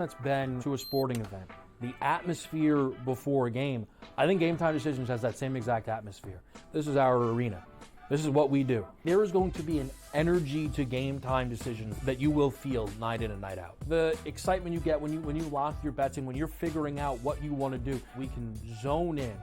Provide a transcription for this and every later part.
that's been to a sporting event, the atmosphere before a game, I think Game Time Decisions has that same exact atmosphere. This is our arena. This is what we do. There is going to be an energy to Game Time Decisions that you will feel night in and night out. The excitement you get when you lock your bets in, when you're figuring out what you want to do, we can zone in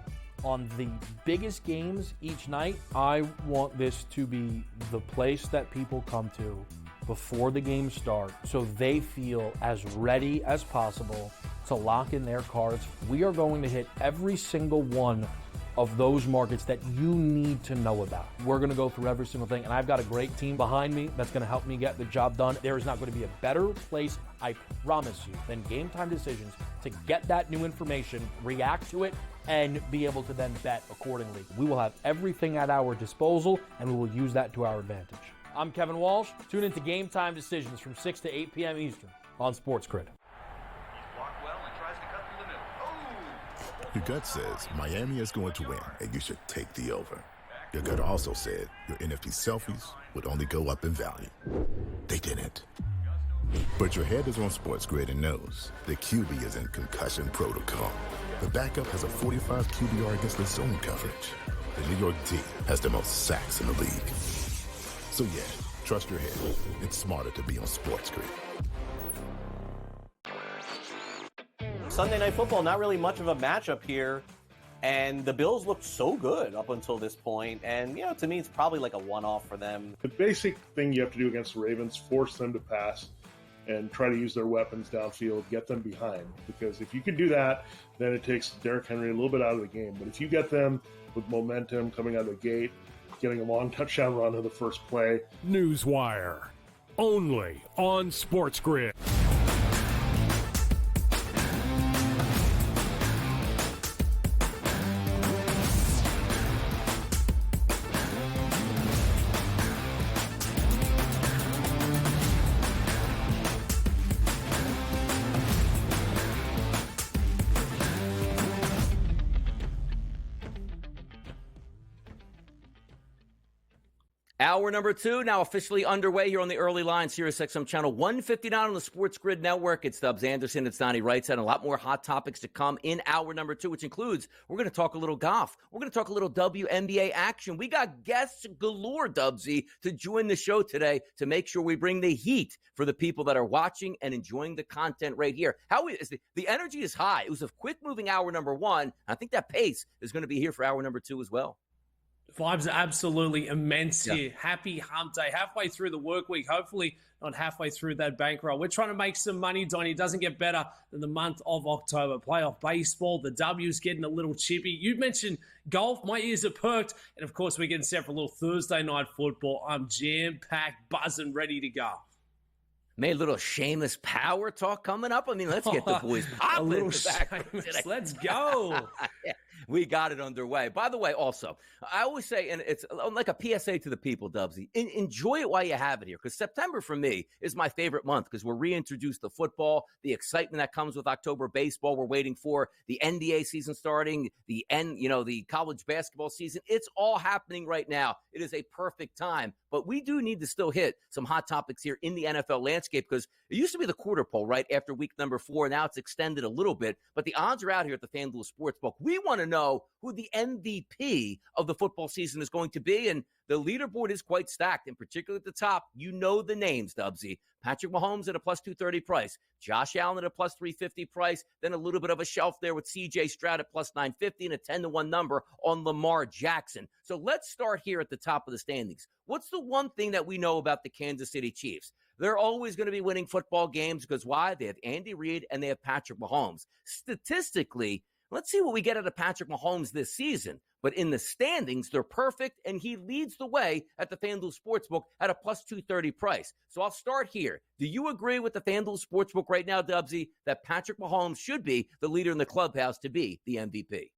on the biggest games each night. I want this to be the place that people come to before the games start so they feel as ready as possible to lock in their cards. We are going to hit every single one of those markets that you need to know about. We're gonna go through every single thing, and I've got a great team behind me that's gonna help me get the job done. There is not gonna be a better place, I promise you, than Game Time Decisions to get that new information, react to it, and be able to then bet accordingly. We will have everything at our disposal, and we will use that to our advantage. I'm Kevin Walsh. Tune into Game Time Decisions from 6 to 8 p.m. Eastern on SportsGrid. Your gut says Miami is going to win, and you should take the over. Your gut also said your NFT selfies would only go up in value. They didn't. But your head is on SportsGrid and knows the QB is in concussion protocol. The backup has a 45 QBR against the zone coverage. The New York D has the most sacks in the league. So yeah, trust your head. It's smarter to be on SportsGrid. Sunday Night Football, not really much of a matchup here. And the Bills looked so good up until this point. And, to me, it's probably like a one-off for them. The basic thing you have to do against the Ravens, force them to pass and try to use their weapons downfield, get them behind. Because if you can do that, then it takes Derrick Henry a little bit out of the game. But if you get them with momentum coming out of the gate, getting a long touchdown run on the first play. Newswire, only on SportsGrid. Hour number 2 now officially underway here on the early line, Sirius XM channel 159 on the Sports Grid Network. It's Stubbs Anderson, it's Donnie Wrights, and a lot more hot topics to come in hour number 2, which includes we're going to talk a little golf. We're going to talk a little WNBA action. We got guests galore, Dubsy, to join the show today to make sure we bring the heat for the people that are watching and enjoying the content right here. How is the energy is high. It was a quick-moving hour number 1. I think that pace is going to be here for hour number 2 as well. Vibes are absolutely immense here. Happy hump day. Halfway through the work week, hopefully not halfway through that bankroll. We're trying to make some money, Donnie. It doesn't get better than the month of October. Playoff baseball, the W's getting a little chippy. You mentioned golf. My ears are perked. And, of course, we're getting set for a little Thursday night football. I'm jam-packed, buzzing, ready to go. Made a little Seamus Power talk coming up. I mean, let's get the boys popping. A little Seamus. Let's go. Yeah, we got it underway. By the way, also, I always say, and it's like a PSA to the people, Dubsy, enjoy it while you have it here, because September for me is my favorite month because we're reintroduced to football, the excitement that comes with October baseball. We're waiting for the NBA season starting, the college basketball season. It's all happening right now. It is a perfect time, but we do need to still hit some hot topics here in the NFL landscape because it used to be the quarter pole right after week number 4. Now it's extended a little bit, but the odds are out here at the FanDuel Sportsbook. We want to know who the MVP of the football season is going to be, and the leaderboard is quite stacked, and particularly at the top, you know the names, Dubsy. Patrick Mahomes at a plus 230 price, Josh Allen at a plus 350 price, then a little bit of a shelf there with C.J. Stroud at plus 950 and a 10-1 number on Lamar Jackson. So let's start here at the top of the standings. What's the one thing that we know about the Kansas City Chiefs? They're always going to be winning football games because why? They have Andy Reid and they have Patrick Mahomes. Statistically, let's see what we get out of Patrick Mahomes this season. But in the standings, they're perfect, and he leads the way at the FanDuel Sportsbook at a plus 230 price. So I'll start here. Do you agree with the FanDuel Sportsbook right now, Dubsy, that Patrick Mahomes should be the leader in the clubhouse to be the MVP?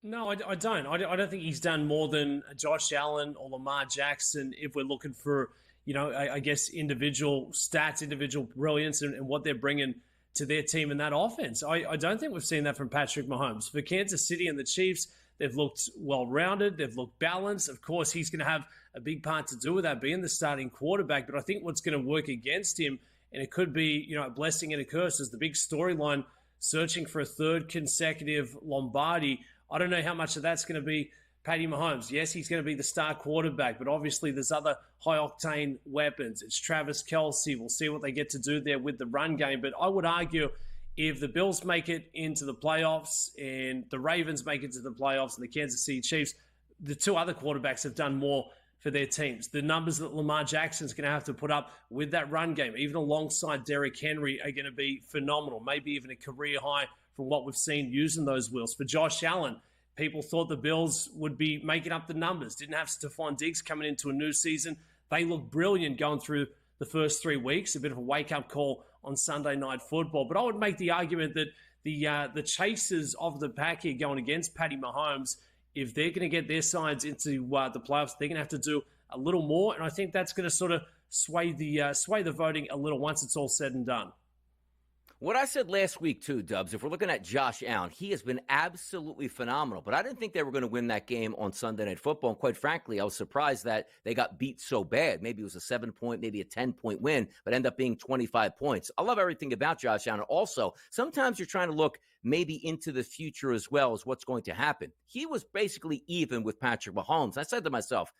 No, I don't. I don't think he's done more than Josh Allen or Lamar Jackson if we're looking for, I guess, individual stats, individual brilliance, and what they're bringing to their team in that offense. I don't think we've seen that from Patrick Mahomes. For Kansas City and the Chiefs, they've looked well-rounded. They've looked balanced. Of course, he's going to have a big part to do with that, being the starting quarterback. But I think what's going to work against him and it could be, a blessing and a curse as the big storyline searching for a third consecutive Lombardi. I don't know how much of that's going to be Patty Mahomes. Yes, he's going to be the star quarterback, but obviously there's other high-octane weapons. It's Travis Kelce. We'll see what they get to do there with the run game. But I would argue if the Bills make it into the playoffs and the Ravens make it to the playoffs and the Kansas City Chiefs, the two other quarterbacks have done more for their teams. The numbers that Lamar Jackson's going to have to put up with that run game, even alongside Derrick Henry, are going to be phenomenal, maybe even a career high from what we've seen using those wheels. For Josh Allen, people thought the Bills would be making up the numbers, didn't have Stephon Diggs coming into a new season. They look brilliant going through the first 3 weeks, a bit of a wake-up call on Sunday Night Football. But I would make the argument that the chasers of the pack here going against Patty Mahomes, if they're going to get their sides into the playoffs, they're going to have to do a little more. And I think that's going to sort of sway the voting a little once it's all said and done. What I said last week, too, Dubs, if we're looking at Josh Allen, he has been absolutely phenomenal. But I didn't think they were going to win that game on Sunday Night Football. And quite frankly, I was surprised that they got beat so bad. Maybe it was a 7-point, maybe a 10-point win, but ended up being 25 points. I love everything about Josh Allen. Also, sometimes you're trying to look maybe into the future as well as what's going to happen. He was basically even with Patrick Mahomes. I said to myself,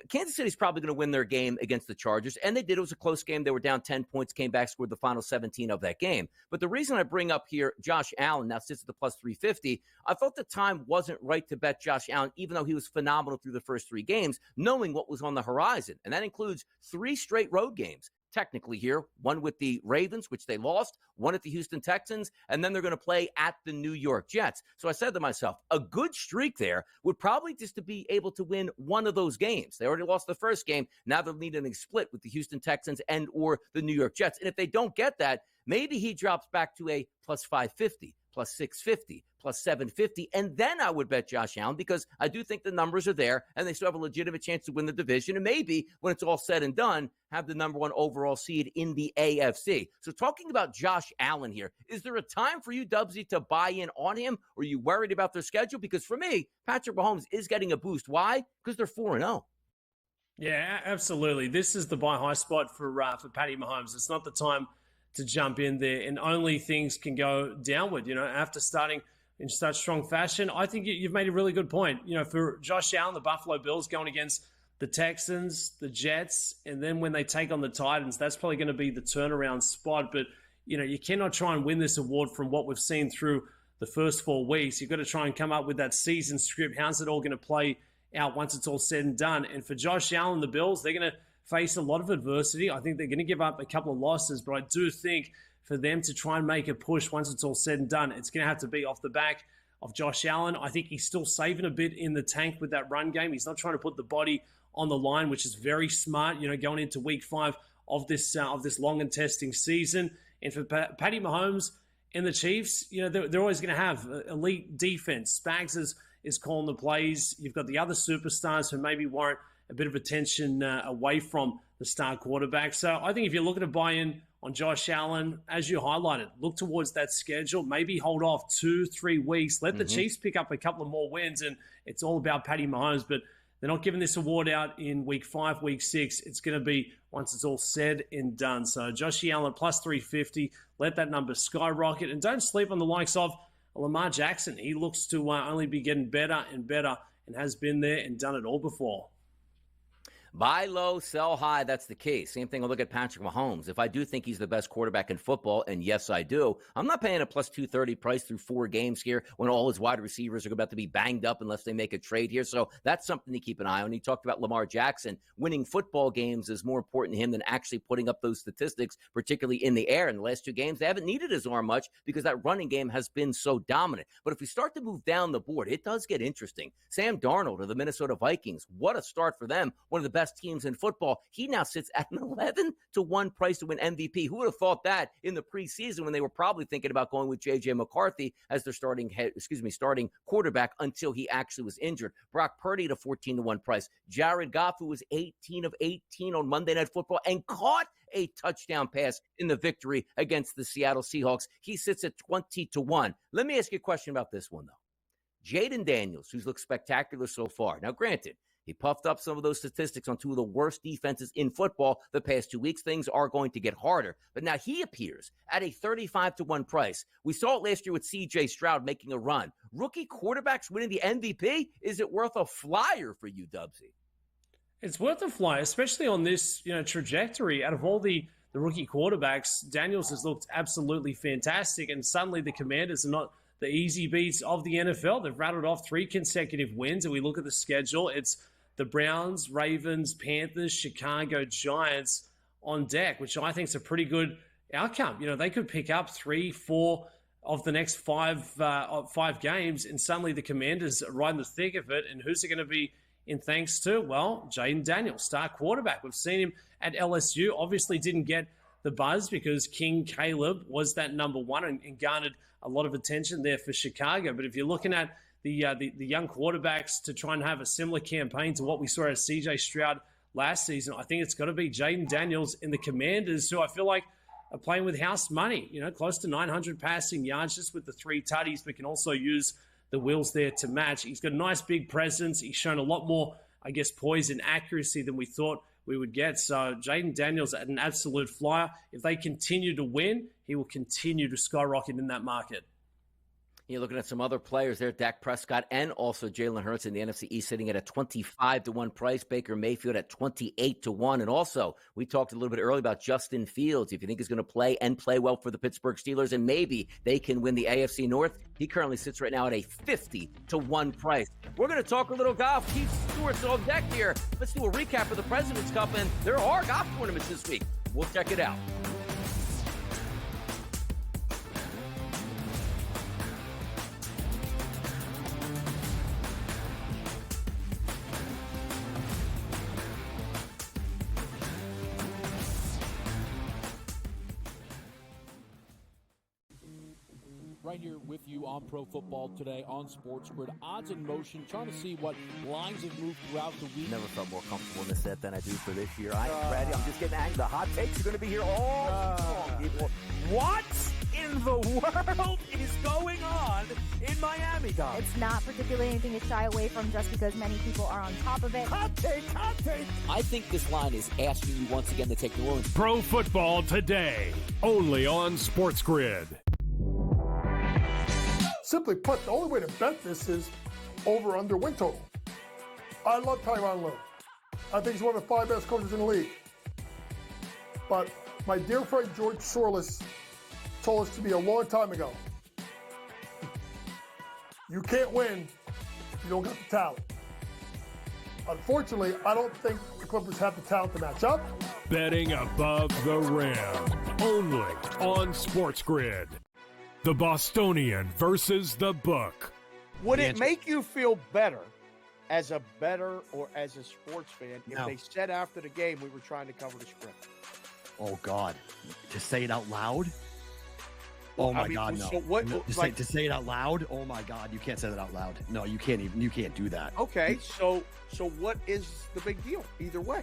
Kansas City's probably going to win their game against the Chargers, and they did. It was a close game. They were down 10 points, came back, scored the final 17 of that game. But the reason I bring up here Josh Allen now sits at the plus 350, I thought the time wasn't right to bet Josh Allen, even though he was phenomenal through the first 3 games, knowing what was on the horizon. And that includes 3 straight road games. Technically here, one with the Ravens, which they lost, one at the Houston Texans, and then they're going to play at the New York Jets. So I said to myself, a good streak there would probably just to be able to win one of those games. They already lost the first game. Now they'll need a split with the Houston Texans and or the New York Jets. And if they don't get that, maybe he drops back to a plus 550, plus 650, plus 750, and then I would bet Josh Allen because I do think the numbers are there and they still have a legitimate chance to win the division and maybe when it's all said and done, have the number 1 overall seed in the AFC. So talking about Josh Allen here, is there a time for you, Dubsy, to buy in on him? Or are you worried about their schedule? Because for me, Patrick Mahomes is getting a boost. Why? Because they're 4-0. Yeah, absolutely. This is the buy high spot for Patty Mahomes. It's not the time to jump in there and only things can go downward, after starting in such strong fashion. I think you've made a really good point. For Josh Allen, the Buffalo Bills going against the Texans, the Jets, and then when they take on the Titans, that's probably going to be the turnaround spot. But, you cannot try and win this award from what we've seen through the first 4 weeks. You've got to try and come up with that season script. How's it all going to play out once it's all said and done? And for Josh Allen, the Bills, they're going to face a lot of adversity. I think they're going to give up a couple of losses, but I do think for them to try and make a push once it's all said and done, it's going to have to be off the back of Josh Allen. I think he's still saving a bit in the tank with that run game. He's not trying to put the body on the line, which is very smart, going into week 5 of this long and testing season. And for Patty Mahomes and the Chiefs, they're always going to have elite defense. Spags is calling the plays. You've got the other superstars who maybe warrant a bit of attention away from the star quarterback. So I think if you're looking to buy in on Josh Allen, as you highlighted, look towards that schedule, maybe hold off 2-3 weeks, let the Chiefs pick up a couple of more wins, and it's all about Patty Mahomes. But they're not giving this award out in week 5, week 6. It's going to be once it's all said and done. So Josh Allen plus 350, let that number skyrocket, and don't sleep on the likes of Lamar Jackson. He looks to only be getting better and better and has been there and done it all before. Buy low, sell high, that's the key. Same thing, I'll look at Patrick Mahomes. If I do think he's the best quarterback in football, and yes, I do, I'm not paying a plus 230 price through 4 games here when all his wide receivers are about to be banged up unless they make a trade here. So that's something to keep an eye on. He talked about Lamar Jackson. Winning football games is more important to him than actually putting up those statistics, particularly in the air. In the last 2 games, they haven't needed his arm much because that running game has been so dominant. But if we start to move down the board, it does get interesting. Sam Darnold of the Minnesota Vikings, what a start for them. One of the best teams in football. He now sits at an 11-1 price to win MVP. Who would have thought that in the preseason when they were probably thinking about going with J.J. McCarthy as their starting quarterback until he actually was injured. Brock Purdy at a 14-1 price. Jared Goff, who was 18 of 18 on Monday Night Football and caught a touchdown pass in the victory against the Seattle Seahawks. He sits at 20-1. Let me ask you a question about this one, though. Jaden Daniels, who's looked spectacular so far. Now, granted, He puffed up some of those statistics on two of the worst defenses in football the past 2 weeks. Things are going to get harder. But now he appears at a 35-1 price. We saw it last year with C.J. Stroud making a run. Rookie quarterbacks winning the MVP? Is it worth a flyer for you, Dubsy? It's worth a flyer, especially on this trajectory. Out of all the rookie quarterbacks, Daniels has looked absolutely fantastic, and suddenly the Commanders are not the easy beats of the NFL. They've rattled off 3 consecutive wins, and we look at the schedule. It's the Browns, Ravens, Panthers, Chicago, Giants on deck, which I think is a pretty good outcome. They could pick up 3-4 of the next five games, and suddenly the Commanders are right in the thick of it. And who's it going to be in thanks to? Well, Jaden Daniels, star quarterback. We've seen him at LSU. Obviously didn't get the buzz because King Caleb was that number one and garnered a lot of attention there for Chicago. But if you're looking at the young quarterbacks to try and have a similar campaign to what we saw at CJ Stroud last season, I think it's got to be Jaden Daniels in the Commanders, who I feel like are playing with house money, close to 900 passing yards just with the 3 tutties, but can also use the wheels there to match. He's got a nice big presence. He's shown a lot more, poise and accuracy than we thought we would get. So Jaden Daniels at an absolute flyer. If they continue to win, he will continue to skyrocket in that market. You're looking at some other players there, Dak Prescott and also Jalen Hurts in the NFC East sitting at a 25-1 price, Baker Mayfield at 28-1. And also, we talked a little bit earlier about Justin Fields. If you think he's going to play well for the Pittsburgh Steelers and maybe they can win the AFC North, he currently sits right now at a 50-1 price. We're going to talk a little golf. Keith Stewart's on deck here. Let's do a recap of the President's Cup, and there are golf tournaments this week. We'll check it out. Right here with you on Pro Football Today on SportsGrid. Odds in motion, trying to see what lines have moved throughout the week. Never felt more comfortable in this set than I do for this year. I am ready. I'm just getting angry. The hot takes are going to be here all long, people. What in the world is going on in Miami, Don? It's not particularly anything to shy away from just because many people are on top of it. Hot take, hot take. I think this line is asking you once again to take New Orleans. Pro Football Today, only on SportsGrid. Simply put, the only way to bet this is over/under win total. I love Tyronn Lue. I think he's one of the 5 best coaches in the league. But my dear friend George Sorless told us to me a long time ago, you can't win if you don't got the talent. Unfortunately, I don't think the Clippers have the talent to match up. Betting above the rim, only on SportsGrid. The Bostonian versus the book. Would it make you feel better as a bettor or as a sports fan if they said after the game we were trying to cover the spread? Oh, God. To say it out loud? Oh, my God, no. So what, to say it out loud? Oh, my God. You can't say that out loud. No, you can't do that. Okay, so what is the big deal either way?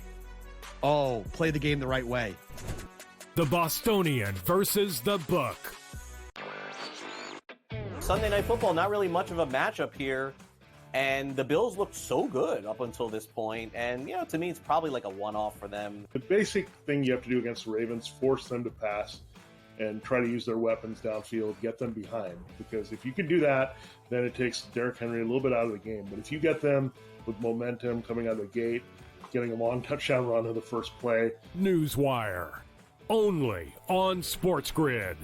Oh, play the game the right way. The Bostonian versus the book. Sunday Night Football, not really much of a matchup here. And the Bills looked so good up until this point. And, to me, it's probably like a one-off for them. The basic thing you have to do against the Ravens, force them to pass and try to use their weapons downfield, get them behind. Because if you can do that, then it takes Derrick Henry a little bit out of the game. But if you get them with momentum coming out of the gate, getting a long touchdown run of the first play. Newswire, only on SportsGrid.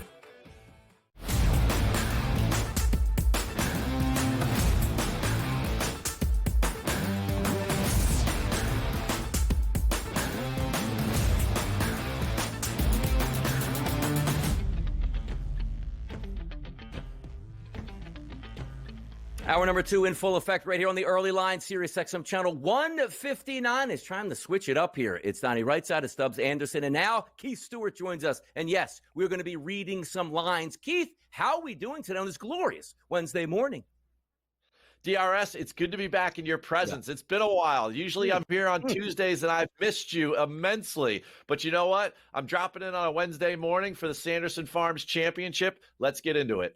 Hour number 2 in full effect right here on the early line, Sirius XM channel 159. It's time to switch it up here. It's Donnie Rightside, it's Stubbs Anderson, and now Keith Stewart joins us. And yes, we're going to be reading some lines. Keith, how are we doing today on this glorious Wednesday morning? DRS, it's good to be back in your presence. Yeah. It's been a while. Usually I'm here on Tuesdays, and I've missed you immensely. But you know what? I'm dropping in on a Wednesday morning for the Sanderson Farms Championship. Let's get into it.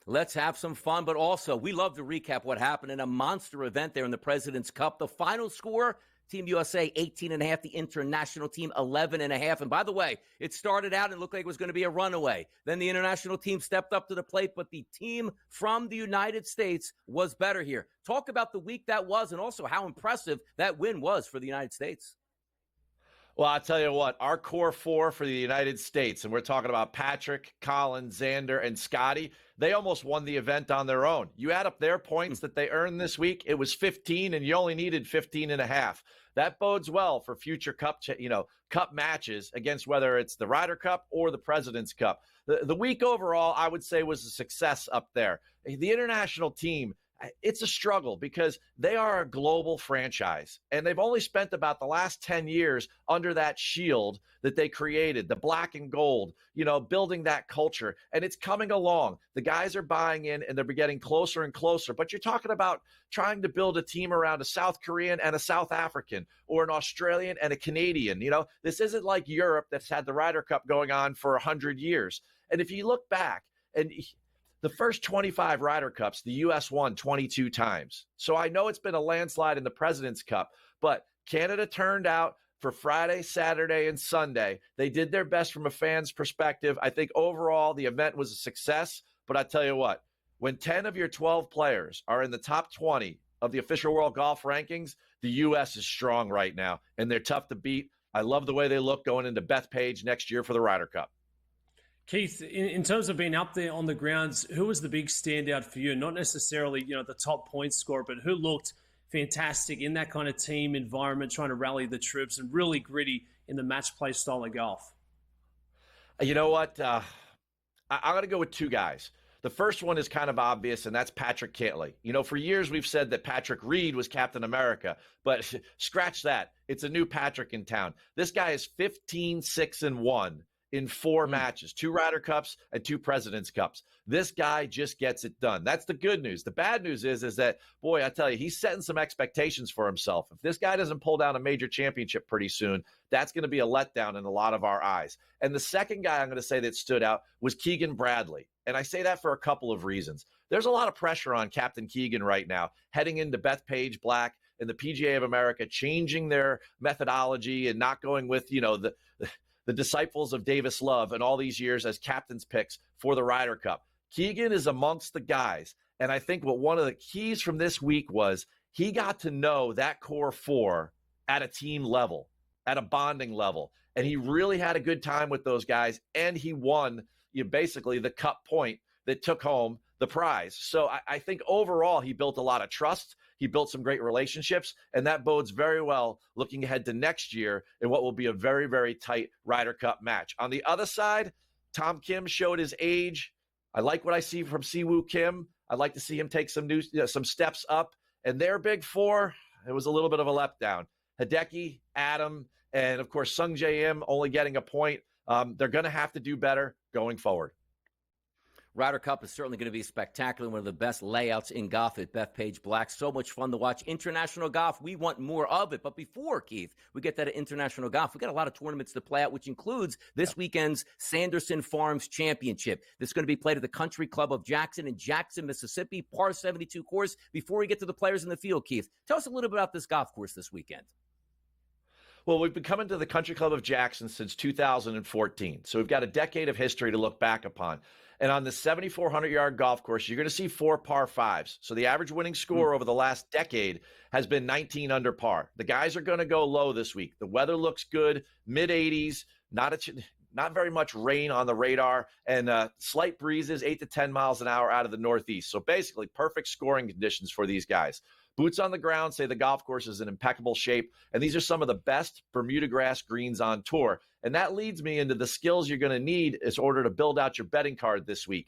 Let's have some fun, but also we love to recap what happened in a monster event there in the President's Cup. The final score, Team USA 18.5, the international team 11.5. And by the way, it started out and looked like it was going to be a runaway. Then the international team stepped up to the plate, but the team from the United States was better here. Talk about the week that was and also how impressive that win was for the United States. Well, I'll tell you what, our core four for the United States, and we're talking about Patrick, Colin, Xander, and Scotty, they almost won the event on their own. You add up their points that they earned this week, it was 15, and you only needed 15.5. That bodes well for future cup matches against whether it's the Ryder Cup or the President's Cup. The week overall, I would say, was a success up there. The international team, it's a struggle because they are a global franchise, and they've only spent about the last 10 years under that shield that they created, the black and gold, building that culture, and it's coming along. The guys are buying in, and they're getting closer and closer, but you're talking about trying to build a team around a South Korean and a South African or an Australian and a Canadian. This isn't like Europe that's had the Ryder Cup going on for 100 years. And if you look back, and the first 25 Ryder Cups, the U.S. won 22 times. So I know it's been a landslide in the President's Cup, but Canada turned out for Friday, Saturday, and Sunday. They did their best from a fan's perspective. I think overall the event was a success, but I tell you what, when 10 of your 12 players are in the top 20 of the official world golf rankings, the U.S. is strong right now, and they're tough to beat. I love the way they look going into Bethpage next year for the Ryder Cup. Keith, in terms of being up there on the grounds, who was the big standout for you? Not necessarily, the top point scorer, but who looked fantastic in that kind of team environment, trying to rally the troops and really gritty in the match play style of golf? You know what? I'm going to go with two guys. The first one is kind of obvious, and that's Patrick Cantlay. For years we've said that Patrick Reed was Captain America, but scratch that. It's a new Patrick in town. This guy is 15-6-1. In 4 matches, 2 Ryder Cups and 2 President's Cups. This guy just gets it done. That's the good news. The bad news is that, boy, I tell you, he's setting some expectations for himself. If this guy doesn't pull down a major championship pretty soon, that's going to be a letdown in a lot of our eyes. And the second guy I'm going to say that stood out was Keegan Bradley. And I say that for a couple of reasons. There's a lot of pressure on Captain Keegan right now, heading into Bethpage Black and the PGA of America, changing their methodology and not going with, the disciples of Davis Love and all these years as captain's picks for the Ryder Cup. Keegan is amongst the guys. And I think what one of the keys from this week was he got to know that core four at a team level, at a bonding level. And he really had a good time with those guys. And he won basically the cup point that took home the prize. So I think overall he built a lot of trust. He built some great relationships, and that bodes very well looking ahead to next year in what will be a very, very tight Ryder Cup match. On the other side, Tom Kim showed his age. I like what I see from Siwoo Kim. I'd like to see him take some steps up. And their big four, it was a little bit of a letdown. Hideki, Adam, and of course Sung Jae Im only getting a point. They're going to have to do better going forward. Ryder Cup is certainly going to be spectacular. One of the best layouts in golf at Bethpage Black. So much fun to watch. International golf, we want more of it. But before, Keith, we get that international golf, we got a lot of tournaments to play out, which includes this weekend's Sanderson Farms Championship. This is going to be played at the Country Club of Jackson in Jackson, Mississippi, par 72 course. Before we get to the players in the field, Keith, tell us a little bit about this golf course this weekend. Well, we've been coming to the Country Club of Jackson since 2014. So we've got a decade of history to look back upon. And on the 7,400-yard golf course, you're going to see 4 par 5s. So the average winning score over the last decade has been 19 under par. The guys are going to go low this week. The weather looks good, mid-80s, not very much rain on the radar, and slight breezes, 8 to 10 miles an hour out of the northeast. So basically perfect scoring conditions for these guys. Boots on the ground say the golf course is in impeccable shape, and these are some of the best Bermuda grass greens on tour. And that leads me into the skills you're going to need in order to build out your betting card this week.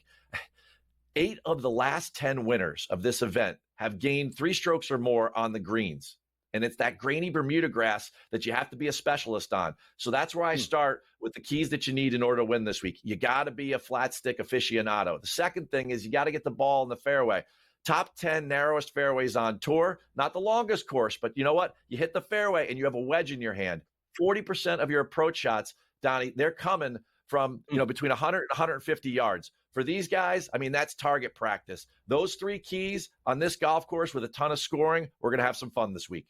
8 of the last 10 winners of this event have gained 3 strokes or more on the greens. And it's that grainy Bermuda grass that you have to be a specialist on. So that's where I start with the keys that you need in order to win this week. You got to be a flat stick aficionado. The second thing is you got to get the ball in the fairway. Top 10 narrowest fairways on tour, not the longest course, but you know what? You hit the fairway and you have a wedge in your hand. 40% of your approach shots, Donnie, they're coming from, between 100 and 150 yards. For these guys, I mean, that's target practice. Those three keys on this golf course with a ton of scoring, we're going to have some fun this week.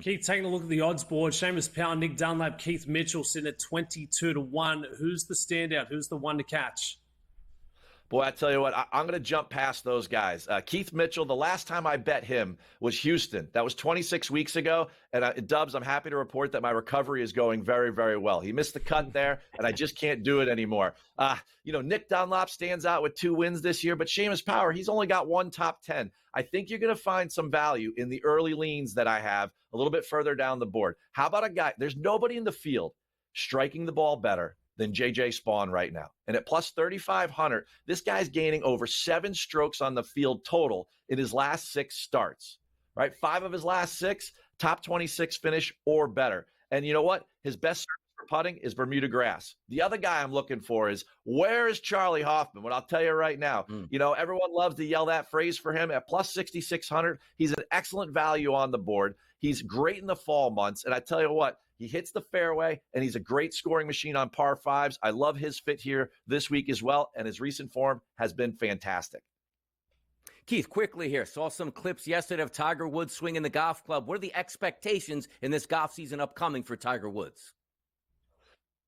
Keith, taking a look at the odds board, Seamus Powell, Nick Dunlap, Keith Mitchell sitting at 22-1. Who's the standout? Who's the one to catch? Boy, I tell you what, I'm going to jump past those guys. Keith Mitchell, the last time I bet him was Houston. That was 26 weeks ago. And Dubs, I'm happy to report that my recovery is going very, very well. He missed the cut there, and I just can't do it anymore. Nick Dunlop stands out with 2 wins this year, but Seamus Power, he's only got one top 10. I think you're going to find some value in the early leans that I have a little bit further down the board. How about a guy? There's nobody in the field striking the ball better than J.J. Spawn right now. And at plus 3,500, this guy's gaining over 7 strokes on the field total in his last 6 starts, right? 5 of his last 6, top 26 finish or better. And you know what? His best surface for putting is Bermuda grass. The other guy I'm looking for is, where is Charlie Hoffman? What I'll tell you right now, everyone loves to yell that phrase for him. At plus 6,600, he's an excellent value on the board. He's great in the fall months. And I tell you what, he hits the fairway, and he's a great scoring machine on par 5s. I love his fit here this week as well, and his recent form has been fantastic. Keith, quickly here. Saw some clips yesterday of Tiger Woods swinging the golf club. What are the expectations in this golf season upcoming for Tiger Woods?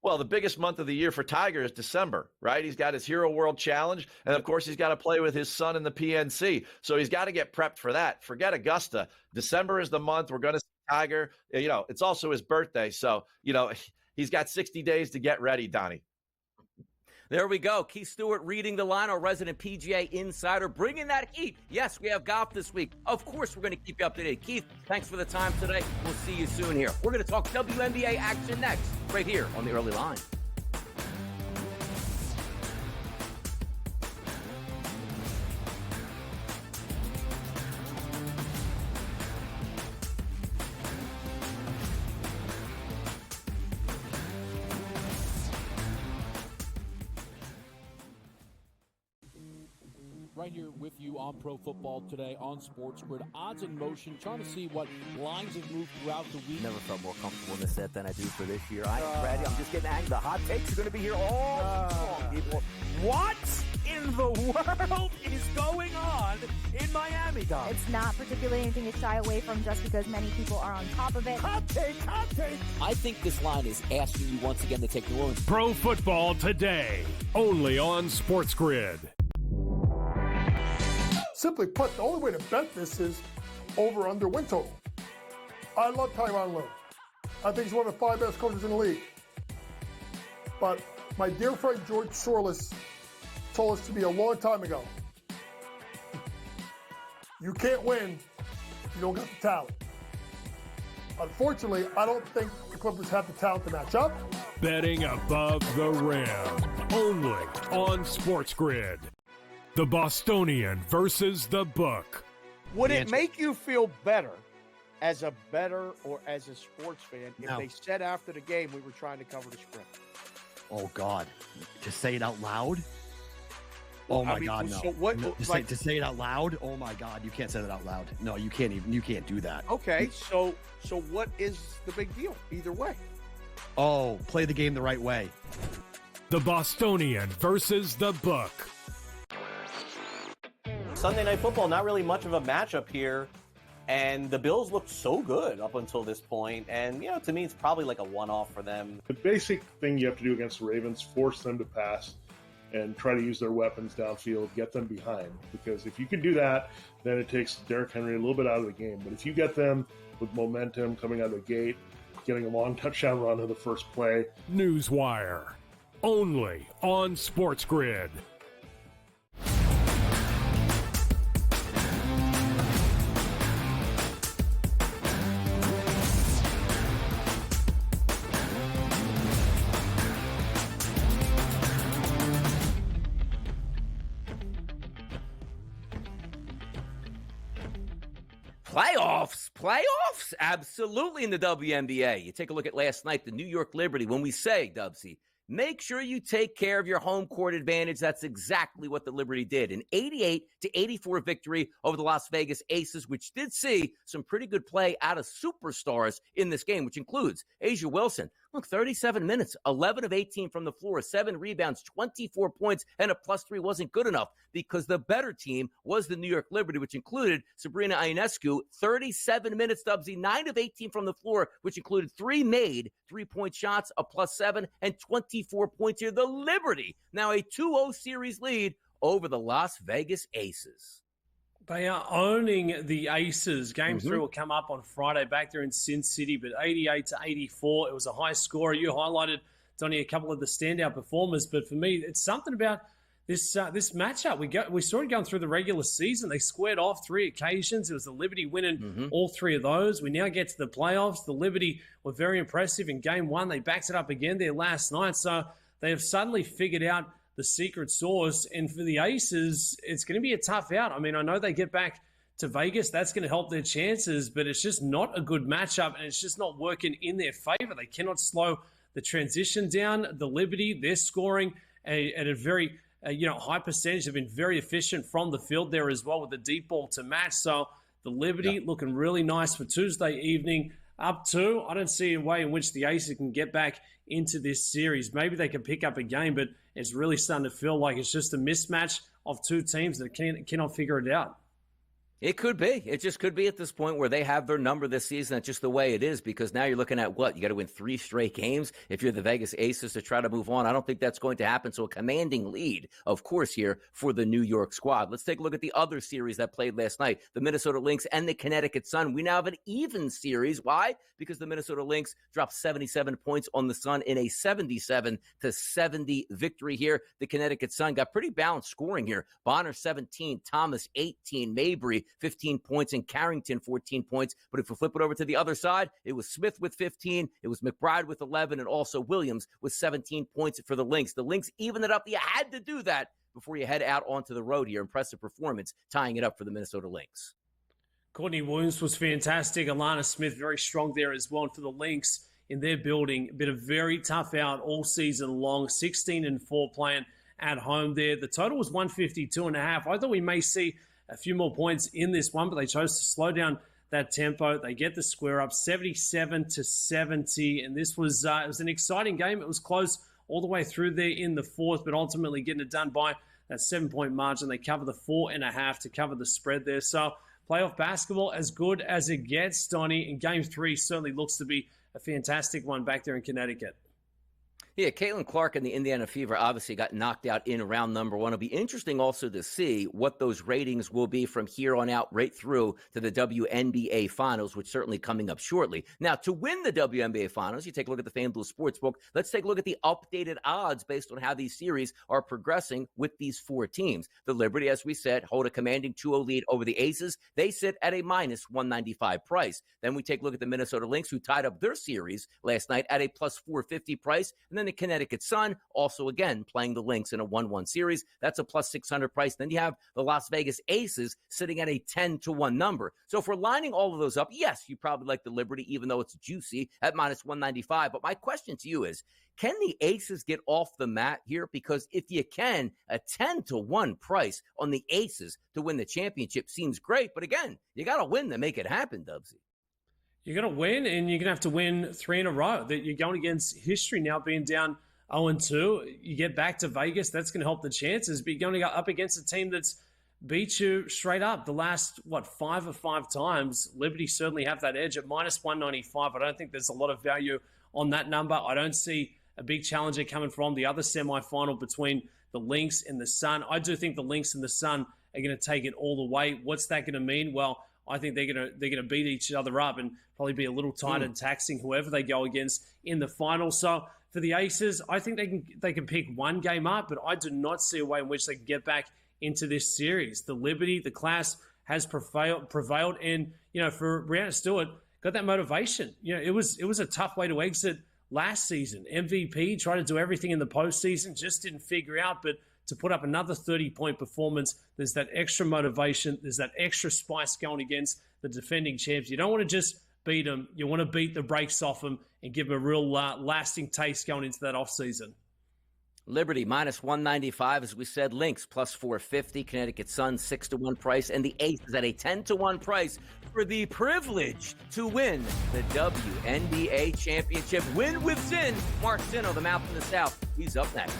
Well, the biggest month of the year for Tiger is December, right? He's got his Hero World Challenge, and of course, he's got to play with his son in the PNC. So he's got to get prepped for that. Forget Augusta. December is the month we're going to see Tiger. It's also his birthday. So, he's got 60 days to get ready, Donnie. There we go. Keith Stewart reading the line, our resident PGA insider, bringing that heat. Yes, we have golf this week. Of course, we're going to keep you up to date. Keith, thanks for the time today. We'll see you soon here. We're going to talk WNBA action next, right here on the Early Line. Right here with you on Pro Football Today on SportsGrid. Odds in motion, trying to see what lines have moved throughout the week. Never felt more comfortable in this set than I do for this year. I'm ready. I'm just getting angry. The hot takes are going to be here all long, people. What in the world is going on in Miami, Dom? It's not particularly anything to shy away from just because many people are on top of it. Hot take. I think this line is asking you once again to take New Orleans. Pro Football Today, only on SportsGrid. Simply put, the only way to bet this is over-under win total. I love Tyronn Lue. I think he's one of the 5 best coaches in the league. But my dear friend George Sorless told us to me a long time ago, you can't win if you don't got the talent. Unfortunately, I don't think the Clippers have the talent to match up. Betting above the rim, only on SportsGrid. The Bostonian versus the book. Would it make you feel better as a bettor or as a sports fan if they said after the game we were trying to cover the spread? Oh, God. To say it out loud? Oh, my God, no. So what, no. To say it out loud? Oh, my God. You can't say that out loud. No, you can't do that. Okay, so what is the big deal either way? Oh, play the game the right way. The Bostonian versus the book. Sunday Night Football, not really much of a matchup here. And the Bills looked so good up until this point. And, to me, it's probably like a one-off for them. The basic thing you have to do against the Ravens, force them to pass and try to use their weapons downfield, get them behind. Because if you can do that, then it takes Derrick Henry a little bit out of the game. But if you get them with momentum coming out of the gate, getting a long touchdown run on the first play. Newswire, only on SportsGrid. Playoffs? Absolutely in the WNBA. You take a look at last night, the New York Liberty. When we say, Dubsy, make sure you take care of your home court advantage. That's exactly what the Liberty did. An 88-84 victory over the Las Vegas Aces, which did see some pretty good play out of superstars in this game, which includes Asia Wilson, Look, 37 minutes, 11 of 18 from the floor, 7 rebounds, 24 points, and a +3 wasn't good enough because the better team was the New York Liberty, which included Sabrina Ionescu, 37 minutes, Dubsy, 9 of 18 from the floor, which included 3 made 3-point shots, a +7, and 24 points here. The Liberty, now a 2-0 series lead over the Las Vegas Aces. They are owning the Aces. Game 3 will come up on Friday back there in Sin City, but 88-84. It was a high score. You highlighted, Donnie, a couple of the standout performers, but for me, it's something about this matchup. We saw it going through the regular season. They squared off 3 occasions. It was the Liberty winning all 3 of those. We now get to the playoffs. The Liberty were very impressive in Game 1. They backed it up again there last night, so they have suddenly figured out the secret sauce. And for the Aces, it's going to be a tough out. I mean, I know they get back to Vegas. That's going to help their chances, but it's just not a good matchup, and it's just not working in their favor. They cannot slow the transition down. The Liberty, they're scoring at a very high percentage. They've been very efficient from the field there as well with the deep ball to match. So the Liberty looking really nice for Tuesday evening. Up 2, I don't see a way in which the Aces can get back into this series. Maybe they can pick up a game, but it's really starting to feel like it's just a mismatch of 2 teams that cannot figure it out. It could be. It just could be at this point where they have their number this season. That's just the way it is, because now you're looking at what? You got to win 3 straight games if you're the Vegas Aces to try to move on. I don't think that's going to happen. So a commanding lead, of course, here for the New York squad. Let's take a look at the other series that played last night, the Minnesota Lynx and the Connecticut Sun. We now have an even series. Why? Because the Minnesota Lynx dropped 77 points on the Sun in a 77-70 victory here. The Connecticut Sun got pretty balanced scoring here. Bonner 17, Thomas 18, Mabry 15 points, and Carrington 14 points. But if we flip it over to the other side, it was Smith with 15, it was McBride with 11, and also Williams with 17 points for the Lynx. The Lynx evened it up. You had to do that before you head out onto the road here. Impressive performance, tying it up for the Minnesota Lynx. Courtney Williams was fantastic. Alana Smith very strong there as well. And for the Lynx in their building, been a very tough out all season long, 16-4 playing at home there. The total was 152.5. I thought we may see a few more points in this one, but they chose to slow down that tempo. They get the square up 77-70, and this was it was an exciting game. It was close all the way through there in the 4th, but ultimately getting it done by that 7-point margin. They cover the 4.5 to cover the spread there. So playoff basketball as good as it gets, Donnie. And Game 3 certainly looks to be a fantastic one back there in Connecticut. Yeah, Caitlin Clark and the Indiana Fever obviously got knocked out in round number 1. It'll be interesting also to see what those ratings will be from here on out right through to the WNBA Finals, which certainly coming up shortly. Now, to win the WNBA Finals, you take a look at the FanDuel Sportsbook. Let's take a look at the updated odds based on how these series are progressing with these 4 teams. The Liberty, as we said, hold a commanding 2-0 lead over the Aces. They sit at a -195 price. Then we take a look at the Minnesota Lynx, who tied up their series last night at a +450 price. And then the Connecticut Sun, also again playing the Lynx in a 1-1 series. That's a +600 price. Then you have the Las Vegas Aces sitting at a 10-1 number. So if we're lining all of those up, yes, you probably like the Liberty, even though it's juicy at -195. But my question to you is, can the Aces get off the mat here? Because if you can, a 10-1 price on the Aces to win the championship seems great. But again, you got to win to make it happen, Dubsy. You're going to win, and you're going to have to win 3 in a row. That you're going against history now, being down 0-2. You get back to Vegas, that's going to help the chances. But you're going to go up against a team that's beat you straight up the last, 5 of 5 times. Liberty certainly have that edge at -195. I don't think there's a lot of value on that number. I don't see a big challenger coming from the other semifinal between the Lynx and the Sun. I do think the Lynx and the Sun are going to take it all the way. What's that going to mean? Well, I think they're gonna beat each other up and probably be a little tight and taxing whoever they go against in the final. So for the Aces, I think they can pick one game up, but I do not see a way in which they can get back into this series. The Liberty, the class has prevailed, and for Brianna Stewart, got that motivation. It was a tough way to exit last season. MVP tried to do everything in the postseason, just didn't figure out, but to put up another 30-point performance, there's that extra motivation, there's that extra spice going against the defending champs. You don't want to just beat them, you want to beat the brakes off them and give them a real lasting taste going into that offseason. Liberty minus 195, as we said. Lynx plus 450. Connecticut Sun 6-1 price. And the Ace is at a 10-1 price for the privilege to win the WNBA championship. Win with Zin. Mark Zinno, the mouth in the South. He's up next.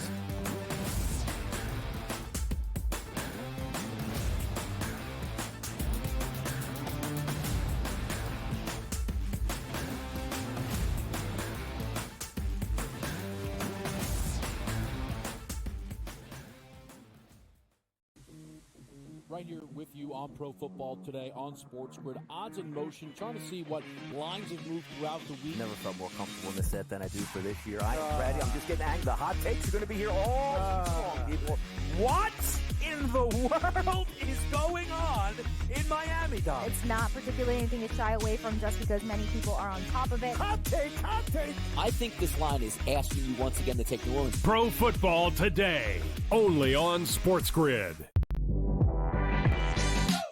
Right here with you on Pro Football Today on SportsGrid. Odds in motion, trying to see what lines have moved throughout the week. Never felt more comfortable in this set than I do for this year. Ready? I'm just getting angry. The hot takes are going to be here all long, people. What in the world is going on in Miami, Dom? It's not particularly anything to shy away from just because many people are on top of it. Hot take, hot take. I think this line is asking you once again to take New Orleans. Pro Football Today, only on SportsGrid.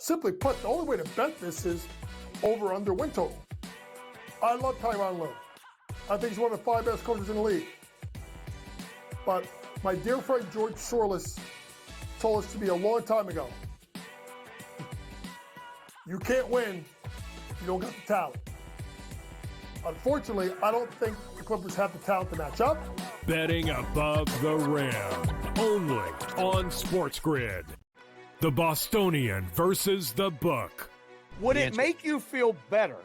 Simply put, the only way to bet this is over-under win total. I love Tyronn Lue. I think he's one of the 5 best coaches in the league. But my dear friend George Sorless told us to me a long time ago, you can't win if you don't got the talent. Unfortunately, I don't think the Clippers have the talent to match up. Betting above the rim, only on SportsGrid. The Bostonian versus the Book. Would it make you feel better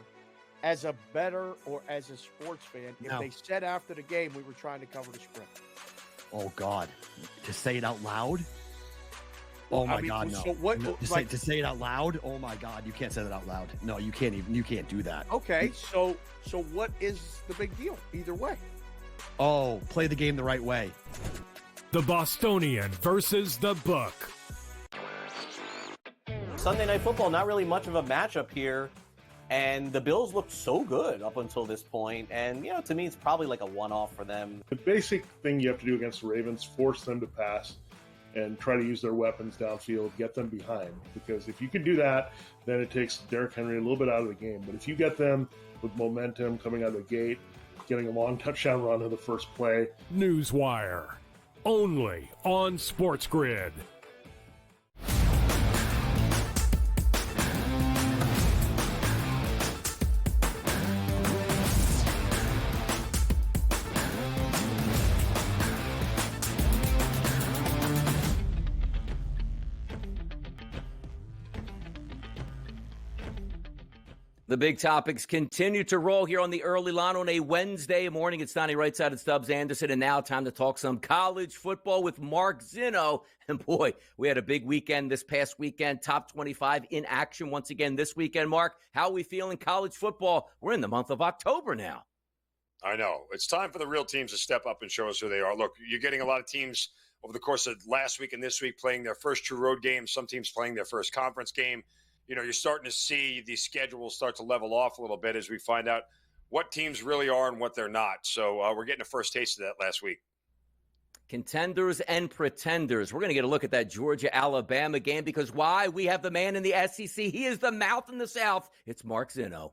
as a bettor or as a sports fan if they said after the game we were trying to cover the spread? Oh, God. To say it out loud? Oh, my God, no. So what, no to say it out loud? Oh, my God. You can't say that out loud. No, you can't even. You can't do that. Okay, so what is the big deal either way? Oh, play the game the right way. The Bostonian versus the Book. Sunday Night Football, not really much of a matchup here. And the Bills looked so good up until this point. And, to me, it's probably like a one-off for them. The basic thing you have to do against the Ravens, force them to pass and try to use their weapons downfield, get them behind. Because if you can do that, then it takes Derrick Henry a little bit out of the game. But if you get them with momentum coming out of the gate, getting a long touchdown run on the first play. Newswire, only on SportsGrid. The big topics continue to roll here on the early line on a Wednesday morning. It's Donnie Rightside and Stubbs Anderson, and now time to talk some college football with Mark Zinno. And boy, we had a big weekend this past weekend. Top 25 in action once again this weekend. Mark, how are we feeling college football? We're in the month of October now. I know. It's time for the real teams to step up and show us who they are. Look, you're getting a lot of teams over the course of last week and this week playing their first true road game. Some teams playing their first conference game. You're starting to see the schedule start to level off a little bit as we find out what teams really are and what they're not. So we're getting a first taste of that last week. Contenders and pretenders. We're going to get a look at that Georgia-Alabama game because why? We have the man in the SEC. He is the mouth in the South. It's Mark Zinno.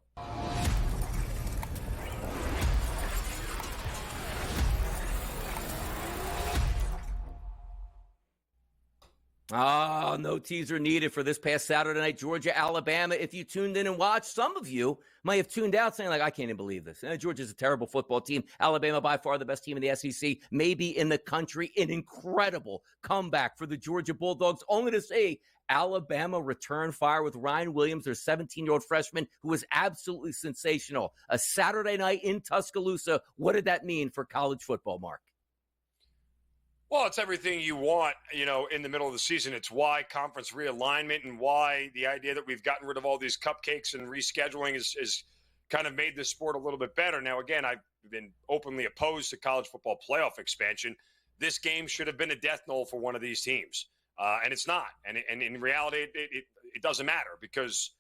Oh, no teaser needed for this past Saturday night, Georgia-Alabama. If you tuned in and watched, some of you might have tuned out saying, I can't even believe this. Georgia's a terrible football team. Alabama, by far the best team in the SEC, maybe in the country. An incredible comeback for the Georgia Bulldogs, only to see Alabama return fire with Ryan Williams, their 17-year-old freshman, who was absolutely sensational. A Saturday night in Tuscaloosa. What did that mean for college football, Mark? Well, it's everything you want, in the middle of the season. It's why conference realignment and why the idea that we've gotten rid of all these cupcakes and rescheduling is kind of made this sport a little bit better. Now, again, I've been openly opposed to college football playoff expansion. This game should have been a death knell for one of these teams, and it's not. And in reality, it doesn't matter because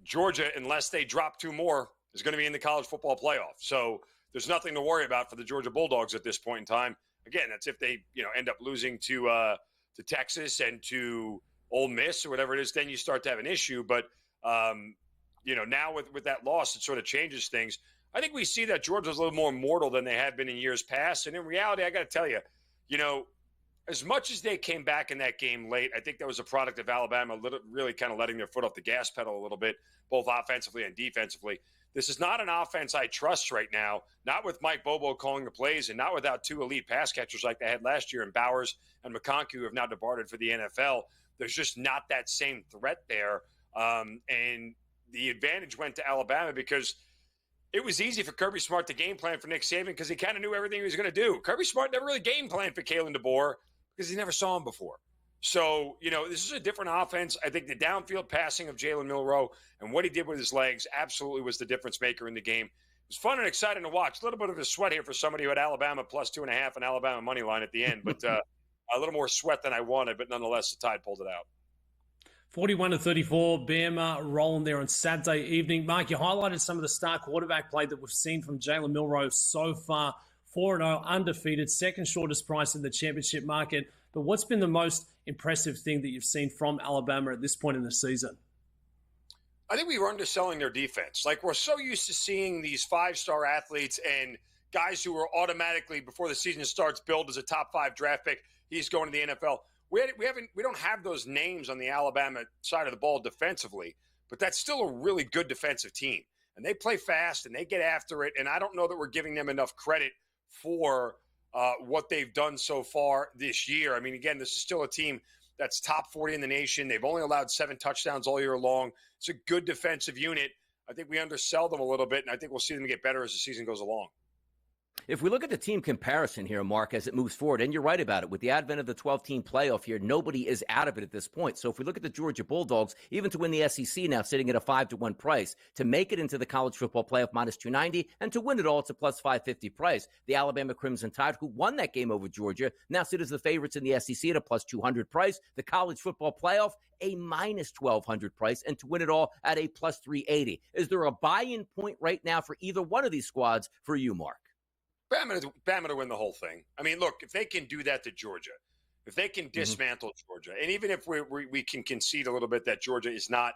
Georgia, unless they drop 2 more, is going to be in the college football playoff. So there's nothing to worry about for the Georgia Bulldogs at this point in time. Again, that's if they, end up losing to Texas and to Ole Miss or whatever it is, then you start to have an issue. But, now with that loss, it sort of changes things. I think we see that Georgia's a little more mortal than they have been in years past. And in reality, I got to tell you, as much as they came back in that game late, I think that was a product of Alabama really kind of letting their foot off the gas pedal a little bit, both offensively and defensively. This is not an offense I trust right now, not with Mike Bobo calling the plays and not without two elite pass catchers like they had last year in Bowers and McConkey, who have now departed for the NFL. There's just not that same threat there. And the advantage went to Alabama because it was easy for Kirby Smart to game plan for Nick Saban because he kind of knew everything he was going to do. Kirby Smart never really game planned for Kalen DeBoer because he never saw him before. So, this is a different offense. I think the downfield passing of Jalen Milroe and what he did with his legs absolutely was the difference maker in the game. It was fun and exciting to watch. A little bit of a sweat here for somebody who had Alabama plus 2.5 and Alabama money line at the end, but a little more sweat than I wanted, but nonetheless, the Tide pulled it out. 41-34, Bama rolling there on Saturday evening. Mark, you highlighted some of the star quarterback play that we've seen from Jalen Milroe so far. 4-0, undefeated, second shortest price in the championship market. But what's been the most impressive thing that you've seen from Alabama at this point in the season? I think we were underselling their defense. Like, we're so used to seeing these five-star athletes and guys who are automatically, before the season starts, billed as a top 5 draft pick. He's going to the NFL. We don't have those names on the Alabama side of the ball defensively, but that's still a really good defensive team. And they play fast and they get after it. And I don't know that we're giving them enough credit for what they've done so far this year. I mean, again, this is still a team that's top 40 in the nation. They've only allowed 7 touchdowns all year long. It's a good defensive unit. I think we undersell them a little bit, and I think we'll see them get better as the season goes along. If we look at the team comparison here, Mark, as it moves forward, and you're right about it, with the advent of the 12-team playoff here, nobody is out of it at this point. So if we look at the Georgia Bulldogs, even to win the SEC now sitting at a 5-1 price, to make it into the college football playoff minus 290, and to win it all, it's a plus 550 price. The Alabama Crimson Tide, who won that game over Georgia, now sit as the favorites in the SEC at a plus 200 price. The college football playoff, a minus 1,200 price, and to win it all at a plus 380. Is there a buy-in point right now for either one of these squads for you, Mark? Bama to win the whole thing. I mean, look, if they can do that to Georgia, if they can dismantle Georgia, and even if we can concede a little bit that Georgia is not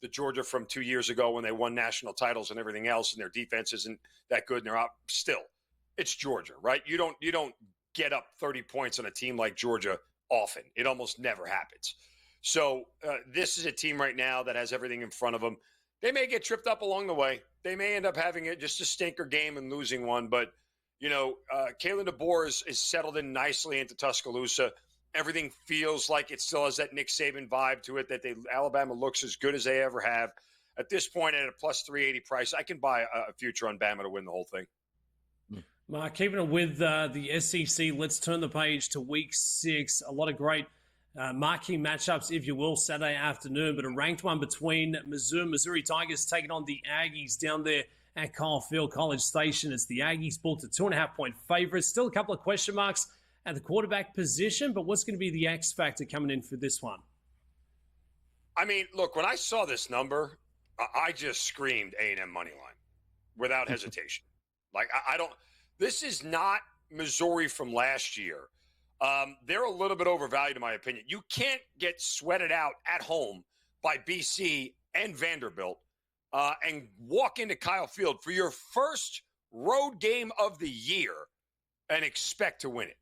the Georgia from 2 years ago when they won national titles and everything else, and their defense isn't that good, and they're out still, it's Georgia, right? You don't get up 30 points on a team like Georgia often. It almost never happens. So this is a team right now that has everything in front of them. They may get tripped up along the way. They may end up having it just a stinker game and losing one, but Kalen DeBoer is settled in nicely into Tuscaloosa. Everything feels like it still has that Nick Saban vibe to it, that Alabama looks as good as they ever have. At this point, at a plus 380 price, I can buy a future on Bama to win the whole thing. Mark, keeping it with the SEC, let's turn the page to Week 6. A lot of great marquee matchups, if you will, Saturday afternoon, but a ranked one between Missouri Tigers taking on the Aggies down there at Kyle Field, College Station. It's the Aggies booked a 2.5-point favorite. Still a couple of question marks at the quarterback position, but what's going to be the X factor coming in for this one? I mean, look, when I saw this number, I just screamed A&M money line without hesitation. Like, I don't – this is not Missouri from last year. They're a little bit overvalued, in my opinion. You can't get sweated out at home by BC and Vanderbilt and walk into Kyle Field for your first road game of the year and expect to win it.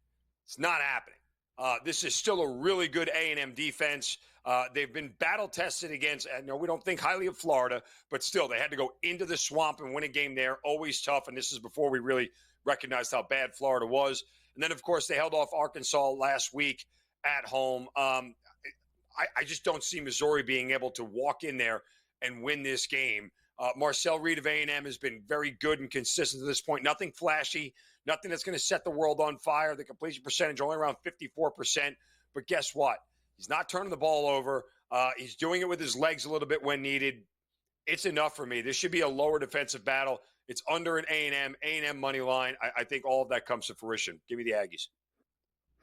It's not happening. This is still a really good A&M defense. They've been battle-tested against, we don't think highly of Florida, but still, they had to go into the swamp and win a game there. Always tough, and this is before we really recognized how bad Florida was. And then, of course, they held off Arkansas last week at home. I just don't see Missouri being able to walk in there and win this game. Marcel Reed of A&M has been very good and consistent to this point. Nothing flashy, nothing that's going to set the world on fire. The completion percentage only around 54%. But guess what? He's not turning the ball over. He's doing it with his legs a little bit when needed. It's enough for me. This should be a lower defensive battle. It's under an A&M money line. I think all of that comes to fruition. Give me the Aggies.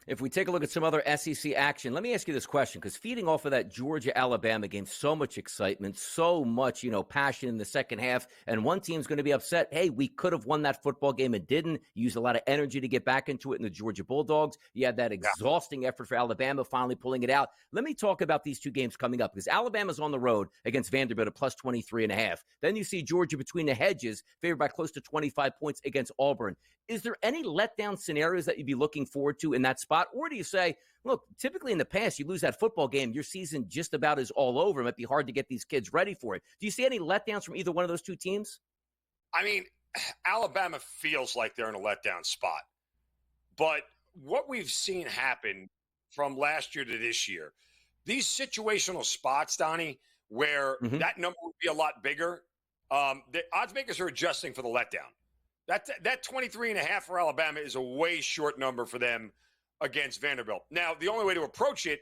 If we take a look at some other SEC action, let me ask you this question, because feeding off of that Georgia-Alabama game, so much excitement, so much, passion in the second half, and one team's going to be upset, hey, we could have won that football game and didn't. You used a lot of energy to get back into it in the Georgia Bulldogs. You had that exhausting effort for Alabama finally pulling it out. Let me talk about these two games coming up, because Alabama's on the road against Vanderbilt at plus 23.5. Then you see Georgia between the hedges, favored by close to 25 points against Auburn. Is there any letdown scenarios that you'd be looking forward to in that spot? Or do you say, look, typically in the past, you lose that football game, your season just about is all over. It might be hard to get these kids ready for it. Do you see any letdowns from either one of those two teams? I mean, Alabama feels like they're in a letdown spot. But what we've seen happen from last year to this year, these situational spots, Donnie, where that number would be a lot bigger, the odds makers are adjusting for the letdown. That 23.5 for Alabama is a way short number for them against Vanderbilt. Now, the only way to approach it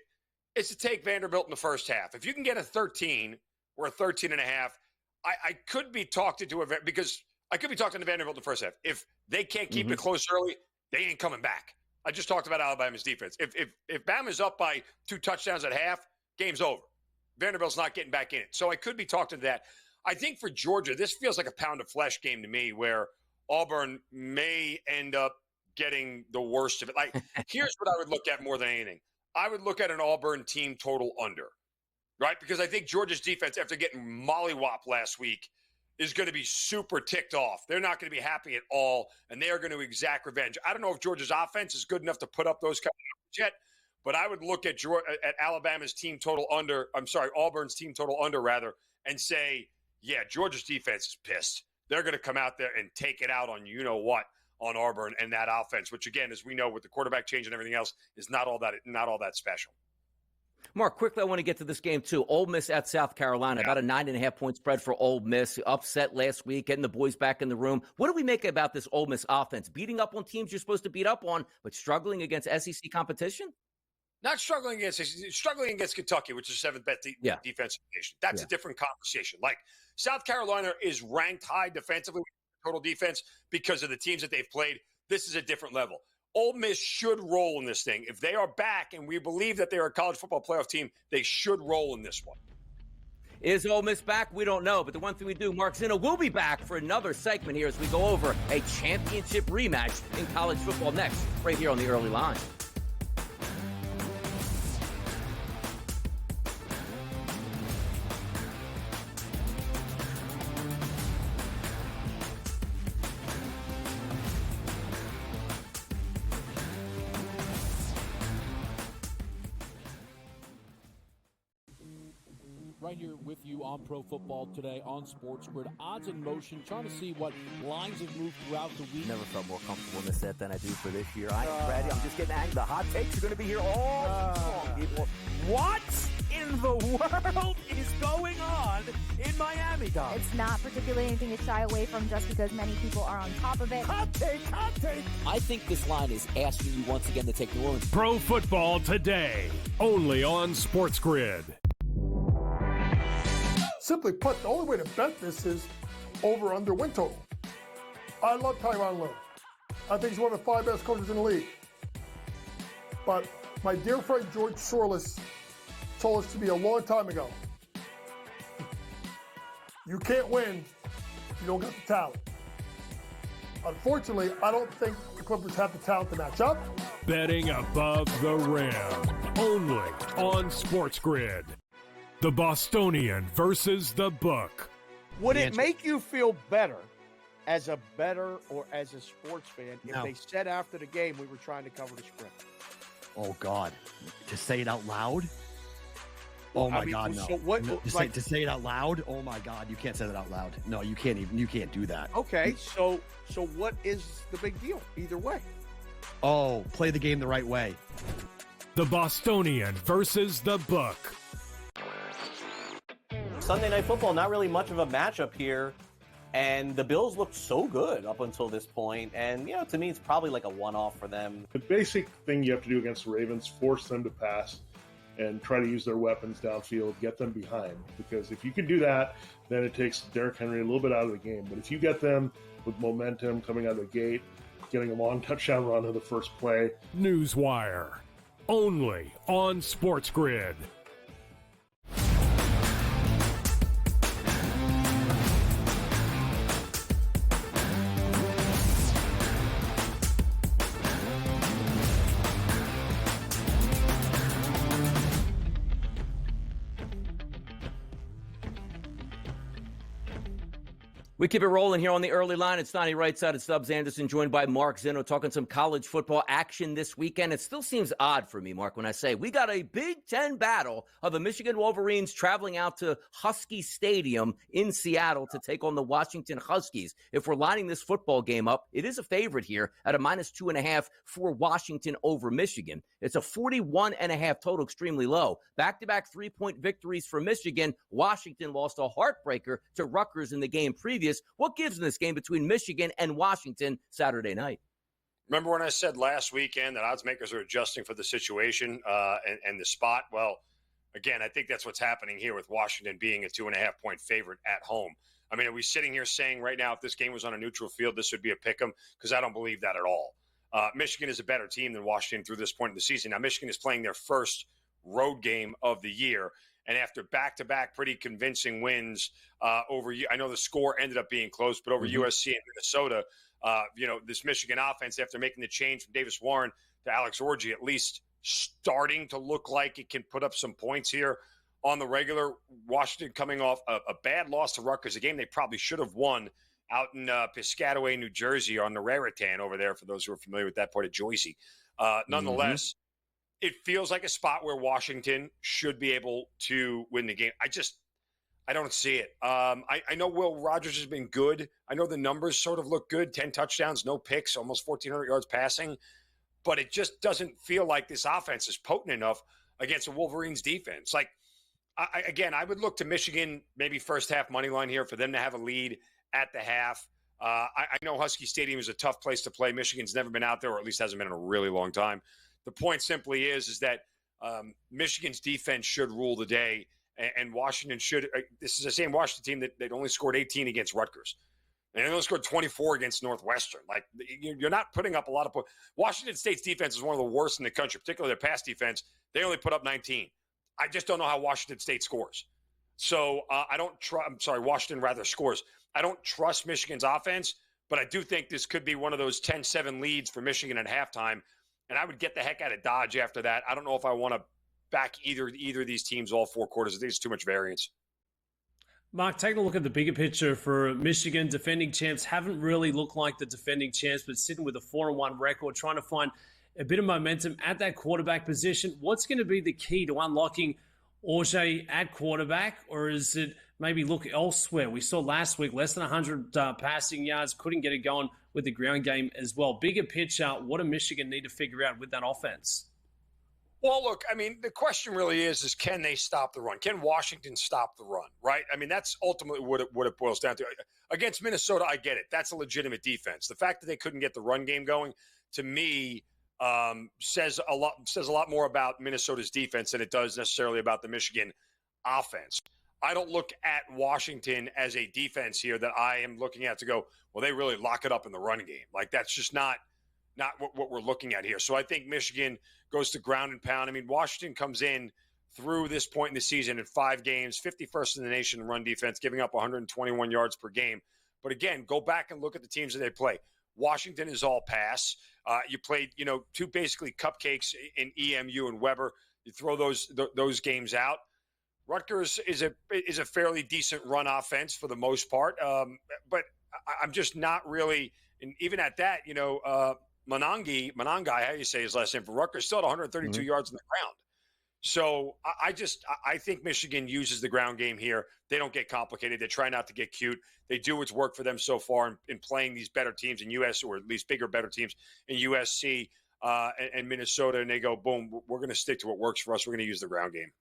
is to take Vanderbilt in the first half. If you can get a 13 or a 13.5, I could be talked into it because I could be talking to Vanderbilt in the first half. If they can't keep it close early, they ain't coming back. I just talked about Alabama's defense. If Bama's up by 2 touchdowns at half, game's over. Vanderbilt's not getting back in it. So I could be talking to that. I think for Georgia, this feels like a pound of flesh game to me where Auburn may end up getting the worst of it. Like, here's what I would look at more than anything. I would look at an Auburn team total under, right? Because I think Georgia's defense, after getting mollywopped last week, is going to be super ticked off. They're not going to be happy at all, and they are going to exact revenge. I don't know if Georgia's offense is good enough to put up those kind of numbers yet, but I would look at Alabama's team total under, Auburn's team total under, rather, and say, yeah, Georgia's defense is pissed. They're going to come out there and take it out on you-know-what on Auburn and that offense, which, again, as we know, with the quarterback change and everything else, is not all that special. Mark, quickly, I want to get to this game, too. Ole Miss at South Carolina, about a 9.5-point spread for Ole Miss. Upset last week, getting the boys back in the room. What do we make about this Ole Miss offense? Beating up on teams you're supposed to beat up on, but struggling against SEC competition? Not struggling against Kentucky, which is 7th best defensive nation. That's a different conversation. Like, South Carolina is ranked high defensively with total defense because of the teams that they've played. This is a different level. Ole Miss should roll in this thing. If they are back, and we believe that they are a college football playoff team, they should roll in this one. Is Ole Miss back? We don't know. But the one thing we do, Mark Zinno will be back for another segment here as we go over a championship rematch in college football next, right here on the Early Line. Right here with you on Pro Football Today on SportsGrid. Odds in motion, trying to see what lines have moved throughout the week. Never felt more comfortable in the set than I do for this year. I'm ready. I'm just getting angry. The hot takes are going to be here all long, people. What in the world is going on in Miami, Dom? It's not particularly anything to shy away from just because many people are on top of it. Hot take. I think this line is asking you once again to take New Orleans. Pro Football Today, only on SportsGrid. Simply put, the only way to bet this is over/under win total. I love Tyronn Lue. I think he's one of the 5 best coaches in the league. But my dear friend George Sorless told us to me a long time ago, you can't win if you don't got the talent. Unfortunately, I don't think the Clippers have the talent to match up. Betting above the rim, only on SportsGrid. The Bostonian versus the book. Would it make you feel better as a bettor or as a sports fan if they said after the game we were trying to cover the script? Oh, God. To say it out loud? Oh, my God, no. So what, to say it out loud? Oh, my God. You can't say that out loud. No, you can't do that. Okay, so what is the big deal either way? Oh, play the game the right way. The Bostonian versus the book. Sunday Night Football, not really much of a matchup here. And the Bills looked so good up until this point. And, to me, it's probably like a one-off for them. The basic thing you have to do against the Ravens, force them to pass and try to use their weapons downfield, get them behind. Because if you can do that, then it takes Derrick Henry a little bit out of the game. But if you get them with momentum coming out of the gate, getting a long touchdown run to the first play. Newswire, only on SportsGrid. We keep it rolling here on the early line. It's Donnie right side of Stubbs Anderson, joined by Mark Zinno, talking some college football action this weekend. It still seems odd for me, Mark, when I say we got a Big Ten battle of the Michigan Wolverines traveling out to Husky Stadium in Seattle to take on the Washington Huskies. If we're lining this football game up, it is a favorite here at a -2.5 for Washington over Michigan. It's a 41.5 total, extremely low. Back-to-back 3-point victories for Michigan. Washington lost a heartbreaker to Rutgers in the game previous. What gives in this game between Michigan and Washington Saturday night? Remember when I said last weekend that odds makers are adjusting for the situation and the spot? Well, again, I think that's what's happening here with Washington being a 2.5-point favorite at home. I mean, are we sitting here saying right now if this game was on a neutral field, this would be a pick 'em? Because I don't believe that at all. Michigan is a better team than Washington through this point in the season. Now, Michigan is playing their first road game of the year. And after back-to-back pretty convincing wins over, I know the score ended up being close, but over USC and Minnesota, this Michigan offense, after making the change from Davis Warren to Alex Orji, at least starting to look like it can put up some points here on the regular. Washington coming off a bad loss to Rutgers, a game they probably should have won out in Piscataway, New Jersey, on the Raritan over there, for those who are familiar with that part of Jersey. Nonetheless, it feels like a spot where Washington should be able to win the game. I don't see it. I know Will Rogers has been good. I know the numbers sort of look good. 10 touchdowns, no picks, almost 1,400 yards passing. But it just doesn't feel like this offense is potent enough against the Wolverines defense. Like, I would look to Michigan, maybe first half money line here for them to have a lead at the half. I know Husky Stadium is a tough place to play. Michigan's never been out there, or at least hasn't been in a really long time. The point simply is that Michigan's defense should rule the day, and Washington should. This is the same Washington team that only scored 18 against Rutgers, and they only scored 24 against Northwestern. Like, you're not putting up a lot of points. Washington State's defense is one of the worst in the country, particularly their pass defense. They only put up 19. I just don't know how Washington State scores. So Washington rather scores. I don't trust Michigan's offense, but I do think this could be one of those 10-7 leads for Michigan at halftime. And I would get the heck out of Dodge after that. I don't know if I want to back either of these teams all 4 quarters. I think it's too much variance. Mark, taking a look at the bigger picture for Michigan, defending champs haven't really looked like the defending champs, but sitting with a 4-1 record, trying to find a bit of momentum at that quarterback position. What's going to be the key to unlocking Orji at quarterback, or is it maybe look elsewhere? We saw last week less than 100 passing yards, couldn't get it going with the ground game as well. Bigger picture, what do Michigan need to figure out with that offense? Well, look, I mean, the question really is can they stop the run? Can Washington stop the run, right? I mean, that's ultimately what it boils down to. Against Minnesota, I get it. That's a legitimate defense. The fact that they couldn't get the run game going, to me, says a lot more about Minnesota's defense than it does necessarily about the Michigan offense. I don't look at Washington as a defense here that I am looking at to go, well, they really lock it up in the run game. Like, that's just not what we're looking at here. So I think Michigan goes to ground and pound. I mean, Washington comes in through this point in the season in 5 games, 51st in the nation in run defense, giving up 121 yards per game. But again, go back and look at the teams that they play. Washington is all pass. You played, 2 basically cupcakes in EMU and Weber. You throw those games out. Rutgers is a fairly decent run offense for the most part, but I'm just not really. And even at that, Monangai, how do you say his last name, for Rutgers, still at 132 yards on the ground. So I think Michigan uses the ground game here. They don't get complicated. They try not to get cute. They do what's worked for them so far in playing these better teams in US, or at least bigger, better teams in USC and Minnesota. And they go, boom, we're going to stick to what works for us. We're going to use the ground game.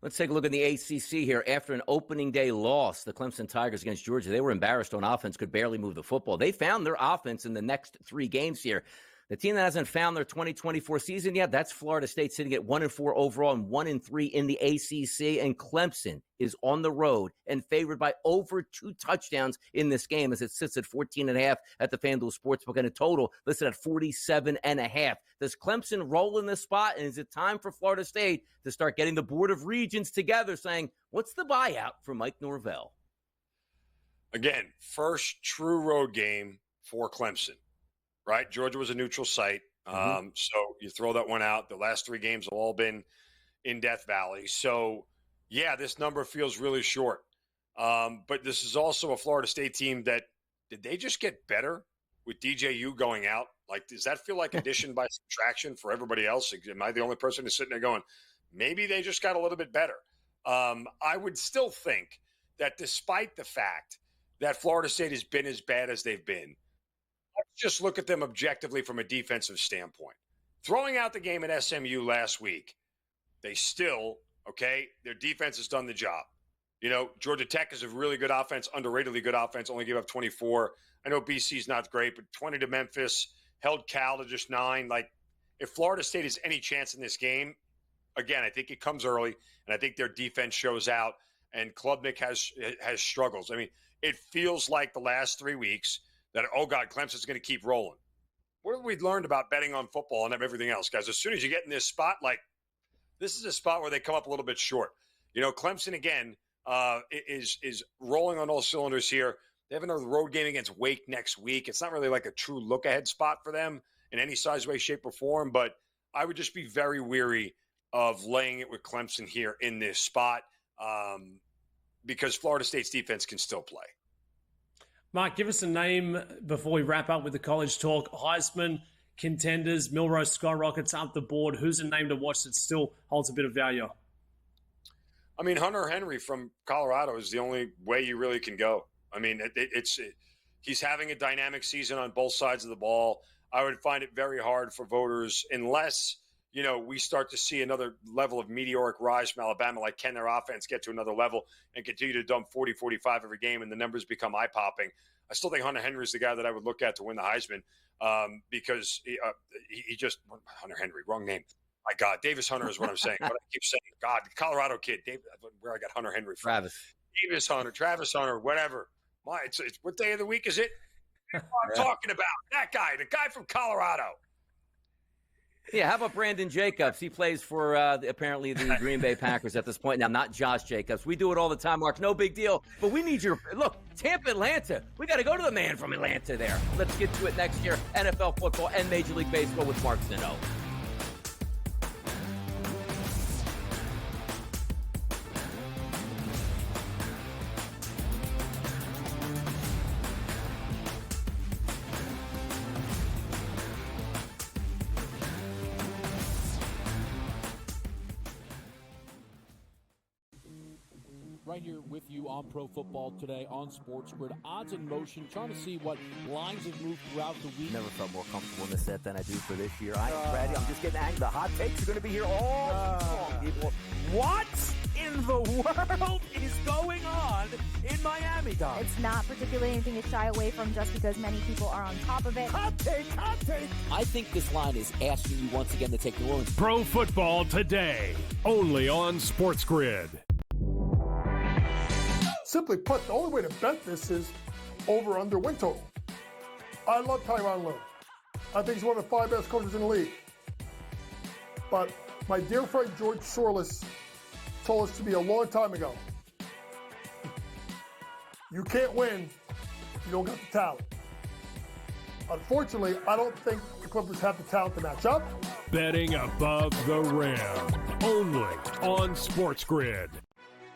Let's take a look at the ACC here. After an opening day loss, the Clemson Tigers against Georgia, they were embarrassed on offense, could barely move the football. They found their offense in the next 3 games here. The team that hasn't found their 2024 season yet, that's Florida State, sitting at 1-4 overall and 1-3 in the ACC. And Clemson is on the road and favored by over 2 touchdowns in this game, as it sits at 14.5 at the FanDuel Sportsbook, and a total listed at 47.5. Does Clemson roll in this spot, and is it time for Florida State to start getting the Board of Regents together, saying, what's the buyout for Mike Norvell? Again, first true road game for Clemson. Right, Georgia was a neutral site, so you throw that one out. The last 3 games have all been in Death Valley. So, yeah, this number feels really short. But this is also a Florida State team that, did they just get better with DJU going out? Like, does that feel like addition by subtraction for everybody else? Am I the only person who's sitting there going, maybe they just got a little bit better? I would still think that despite the fact that Florida State has been as bad as they've been, let's just look at them objectively from a defensive standpoint. Throwing out the game at SMU last week, they still, their defense has done the job. You know, Georgia Tech is a really good offense, underratedly good offense, only gave up 24. I know BC's not great, but 20 to Memphis, held Cal to just 9. Like, if Florida State has any chance in this game, again, I think it comes early, and I think their defense shows out, and Klubnik has struggles. I mean, it feels like the last 3 weeks that, oh, God, Clemson's going to keep rolling. What have we learned about betting on football and everything else, guys? As soon as you get in this spot, like, this is a spot where they come up a little bit short. You know, Clemson, again, is rolling on all cylinders here. They have another road game against Wake next week. It's not really like a true look-ahead spot for them in any size, way, shape, or form, but I would just be very weary of laying it with Clemson here in this spot because Florida State's defense can still play. Mark, give us a name before we wrap up with the college talk. Heisman contenders, Milrose skyrockets up the board. Who's a name to watch that still holds a bit of value? I mean, Hunter Henry from Colorado is the only way you really can go. I mean, he's having a dynamic season on both sides of the ball. I would find it very hard for voters unless, you know, we start to see another level of meteoric rise from Alabama, like can their offense get to another level and continue to dump 40, 45 every game and the numbers become eye-popping. I still think Hunter Henry is the guy that I would look at to win the Heisman because he just – Hunter Henry, wrong name. My God, Davis Hunter is what I'm saying. But I keep saying, God, Colorado kid, where I got Hunter Henry from. Travis Hunter, whatever. It's what day of the week is it? I'm talking about that guy, the guy from Colorado. Yeah, how about Brandon Jacobs? He plays for apparently the Green Bay Packers at this point now, not Josh Jacobs. We do it all the time, Mark. No big deal. But we need your look. Tampa, Atlanta. We got to go to the man from Atlanta there. Let's get to it next year. NFL football and Major League Baseball with Mark Zinno. Right here with you on Pro Football Today on SportsGrid. Odds in motion, trying to see what lines have moved throughout the week. Never felt more comfortable in this set than I do for this year. I'm ready. I'm just getting angry. The hot takes are going to be here all long, people. What in the world is going on in Miami, Dom? It's not particularly anything to shy away from just because many people are on top of it. Hot take. I think this line is asking you once again to take New Orleans. Pro Football Today, only on SportsGrid. Simply put, the only way to bet this is over/under win total. I love Tyronn Lue. I think he's one of the 5 best coaches in the league. But my dear friend George Sorless told us to me a long time ago, you can't win if you don't got the talent. Unfortunately, I don't think the Clippers have the talent to match up. Betting above the rim, only on SportsGrid.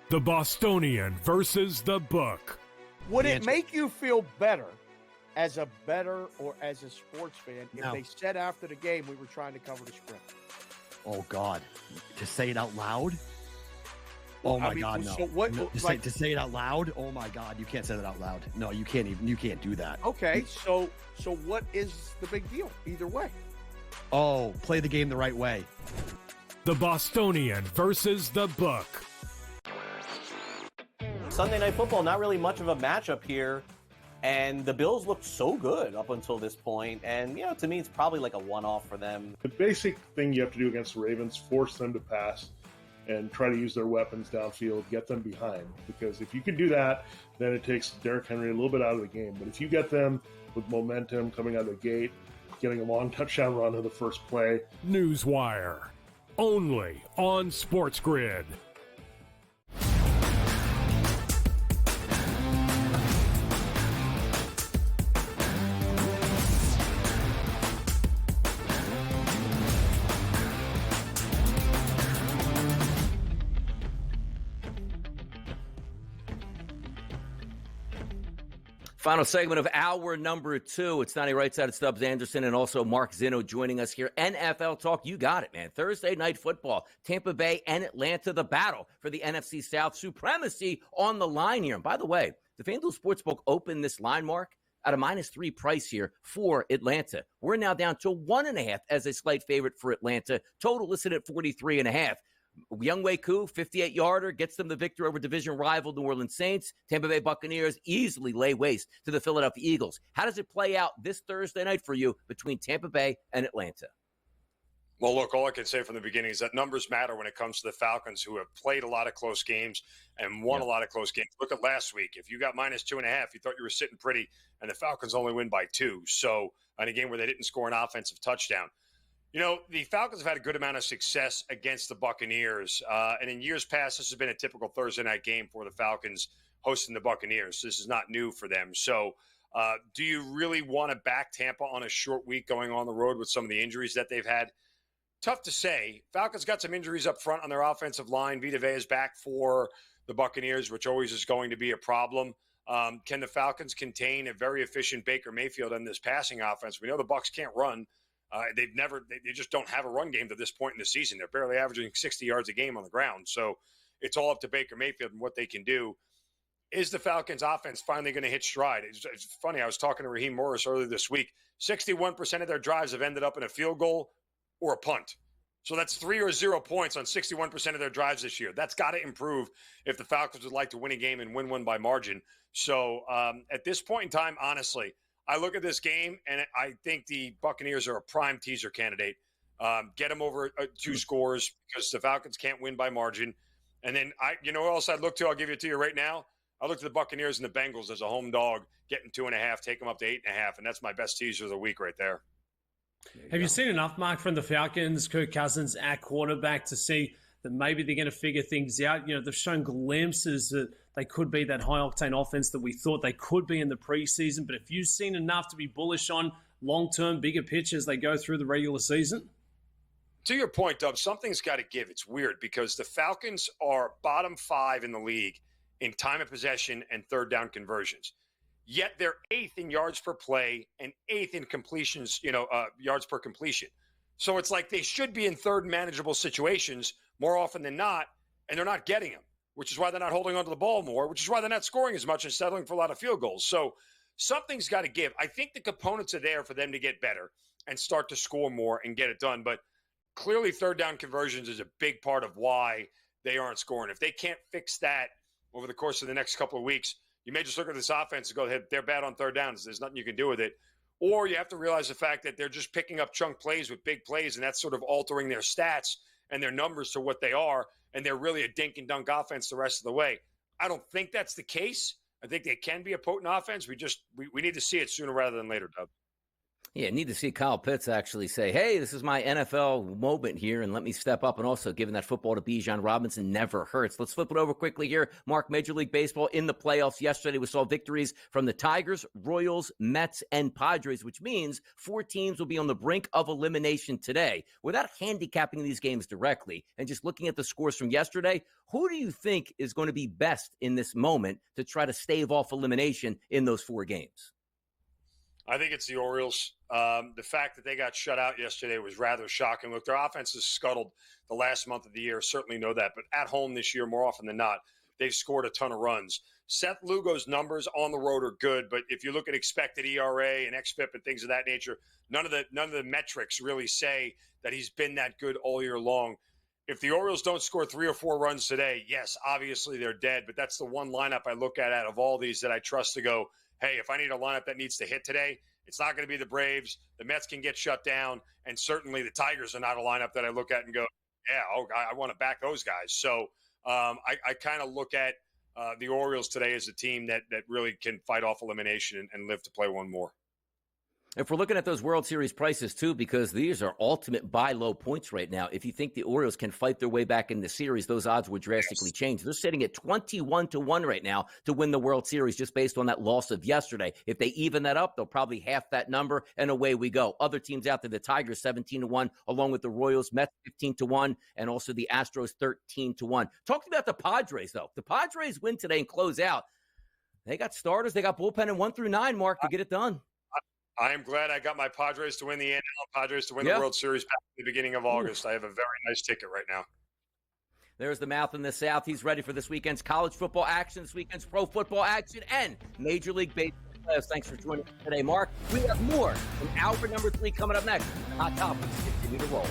The Bostonian versus the book. Would it make you feel better as a bettor or as a sports fan if they said after the game we were trying to cover the spread? Oh, God. To say it out loud? Oh, my God, no. So what, to say it out loud? Oh, my God. You can't say that out loud. No, you can't even. You can't do that. Okay, so what is the big deal either way? Oh, play the game the right way. The Bostonian versus the book. Sunday Night Football, not really much of a matchup here. And the Bills looked so good up until this point. And, to me, it's probably like a one-off for them. The basic thing you have to do against the Ravens, force them to pass and try to use their weapons downfield, get them behind. Because if you can do that, then it takes Derrick Henry a little bit out of the game. But if you get them with momentum coming out of the gate, getting a long touchdown run on the first play. Newswire, only on SportsGrid. Final segment of hour number 2. It's Donnie Rightside at Stubbs Anderson and also Mark Zinno joining us here. NFL talk, you got it, man. Thursday night football, Tampa Bay and Atlanta, the battle for the NFC South supremacy on the line here. And by the way, the FanDuel Sportsbook opened this line, Mark, at a -3 price here for Atlanta. We're now down to 1.5 as a slight favorite for Atlanta. Total listed at 43.5. Younghoe Koo, 58-yarder, gets them the victory over division rival New Orleans Saints. Tampa Bay Buccaneers easily lay waste to the Philadelphia Eagles. How does it play out this Thursday night for you between Tampa Bay and Atlanta? Well, look, all I can say from the beginning is that numbers matter when it comes to the Falcons, who have played a lot of close games and won a lot of close games. Look at last week. If you got -2.5, you thought you were sitting pretty, and the Falcons only win by 2. So, in a game where they didn't score an offensive touchdown. The Falcons have had a good amount of success against the Buccaneers. And in years past, this has been a typical Thursday night game for the Falcons hosting the Buccaneers. This is not new for them. So do you really want to back Tampa on a short week going on the road with some of the injuries that they've had? Tough to say. Falcons got some injuries up front on their offensive line. Vita Vea is back for the Buccaneers, which always is going to be a problem. Can the Falcons contain a very efficient Baker Mayfield in this passing offense? We know the Bucs can't run. They just don't have a run game to this point in the season. They're barely averaging 60 yards a game on the ground. So it's all up to Baker Mayfield and what they can do. Is the Falcons offense finally going to hit stride? It's funny. I was talking to Raheem Morris earlier this week. 61% of their drives have ended up in a field goal or a punt. So that's 3 or 0 points on 61% of their drives this year. That's got to improve if the Falcons would like to win a game and win one by margin. So at this point in time, honestly, I look at this game, and I think the Buccaneers are a prime teaser candidate. Get them over 2 scores because the Falcons can't win by margin. And then, what else I'd look to? I'll give it to you right now. I look to the Buccaneers and the Bengals as a home dog, getting 2.5, take them up to 8.5, and that's my best teaser of the week right there. Have you seen enough, Mark, from the Falcons, Kirk Cousins at quarterback to see that maybe they're going to figure things out? They've shown glimpses that they could be that high-octane offense that we thought they could be in the preseason. But if you've seen enough to be bullish on long-term, bigger picture as they go through the regular season? To your point, Dub, something's got to give. It's weird because the Falcons are bottom 5 in the league in time of possession and third down conversions. Yet they're 8th in yards per play and 8th in completions, yards per completion. So it's like they should be in third manageable situations more often than not, and they're not getting them, which is why they're not holding onto the ball more, which is why they're not scoring as much and settling for a lot of field goals. So something's got to give. I think the components are there for them to get better and start to score more and get it done. But clearly third down conversions is a big part of why they aren't scoring. If they can't fix that over the course of the next couple of weeks, you may just look at this offense and go, they're bad on third downs. There's nothing you can do with it. Or you have to realize the fact that they're just picking up chunk plays with big plays, and that's sort of altering their stats and their numbers to what they are, and they're really a dink and dunk offense the rest of the way. I don't think that's the case. I think they can be a potent offense. We need to see it sooner rather than later, Doug. Yeah, need to see Kyle Pitts actually say, hey, this is my NFL moment here, and let me step up. And also giving that football to Bijan Robinson never hurts. Let's flip it over quickly here. Mark, Major League Baseball in the playoffs yesterday. We saw victories from the Tigers, Royals, Mets, and Padres, which means 4 teams will be on the brink of elimination today. Without handicapping these games directly and just looking at the scores from yesterday, who do you think is going to be best in this moment to try to stave off elimination in those 4 games? I think it's the Orioles. The fact that they got shut out yesterday was rather shocking. Look, their offense is scuttled the last month of the year. Certainly know that. But at home this year, more often than not, they've scored a ton of runs. Seth Lugo's numbers on the road are good. But if you look at expected ERA and xFIP and things of that nature, none of the metrics really say that he's been that good all year long. if the Orioles don't score 3 or 4 runs today, yes, obviously they're dead. But that's the one lineup I look at out of all these that I trust to go, hey, if I need a lineup that needs to hit today, it's not going to be the Braves. The Mets can get shut down. And certainly the Tigers are not a lineup that I look at and go, yeah, I want to back those guys. So I kind of look at the Orioles today as a team that really can fight off elimination and live to play one more. If we're looking at those World Series prices, too, because these are ultimate buy low points right now. If you think the Orioles can fight their way back in the series, those odds would drastically change. They're sitting at 21-1 right now to win the World Series just based on that loss of yesterday. If they even that up, they'll probably half that number, and away we go. Other teams out there, the Tigers 17-1, along with the Royals, Mets 15-1, and also the Astros 13-1. Talking about the Padres, though. The Padres win today and close out. They got starters. They got bullpen in 1 through 9, Mark, to get it done. I am glad I got my Padres to win the NL Padres to win the World Series back at the beginning of August. I have a very nice ticket right now. There's the mouth in the South. He's ready for this weekend's college football action, this weekend's pro football action, and Major League Baseball. Thanks for joining us today, Mark. We have more from hour number 3 coming up next. Hot Topics continue to roll.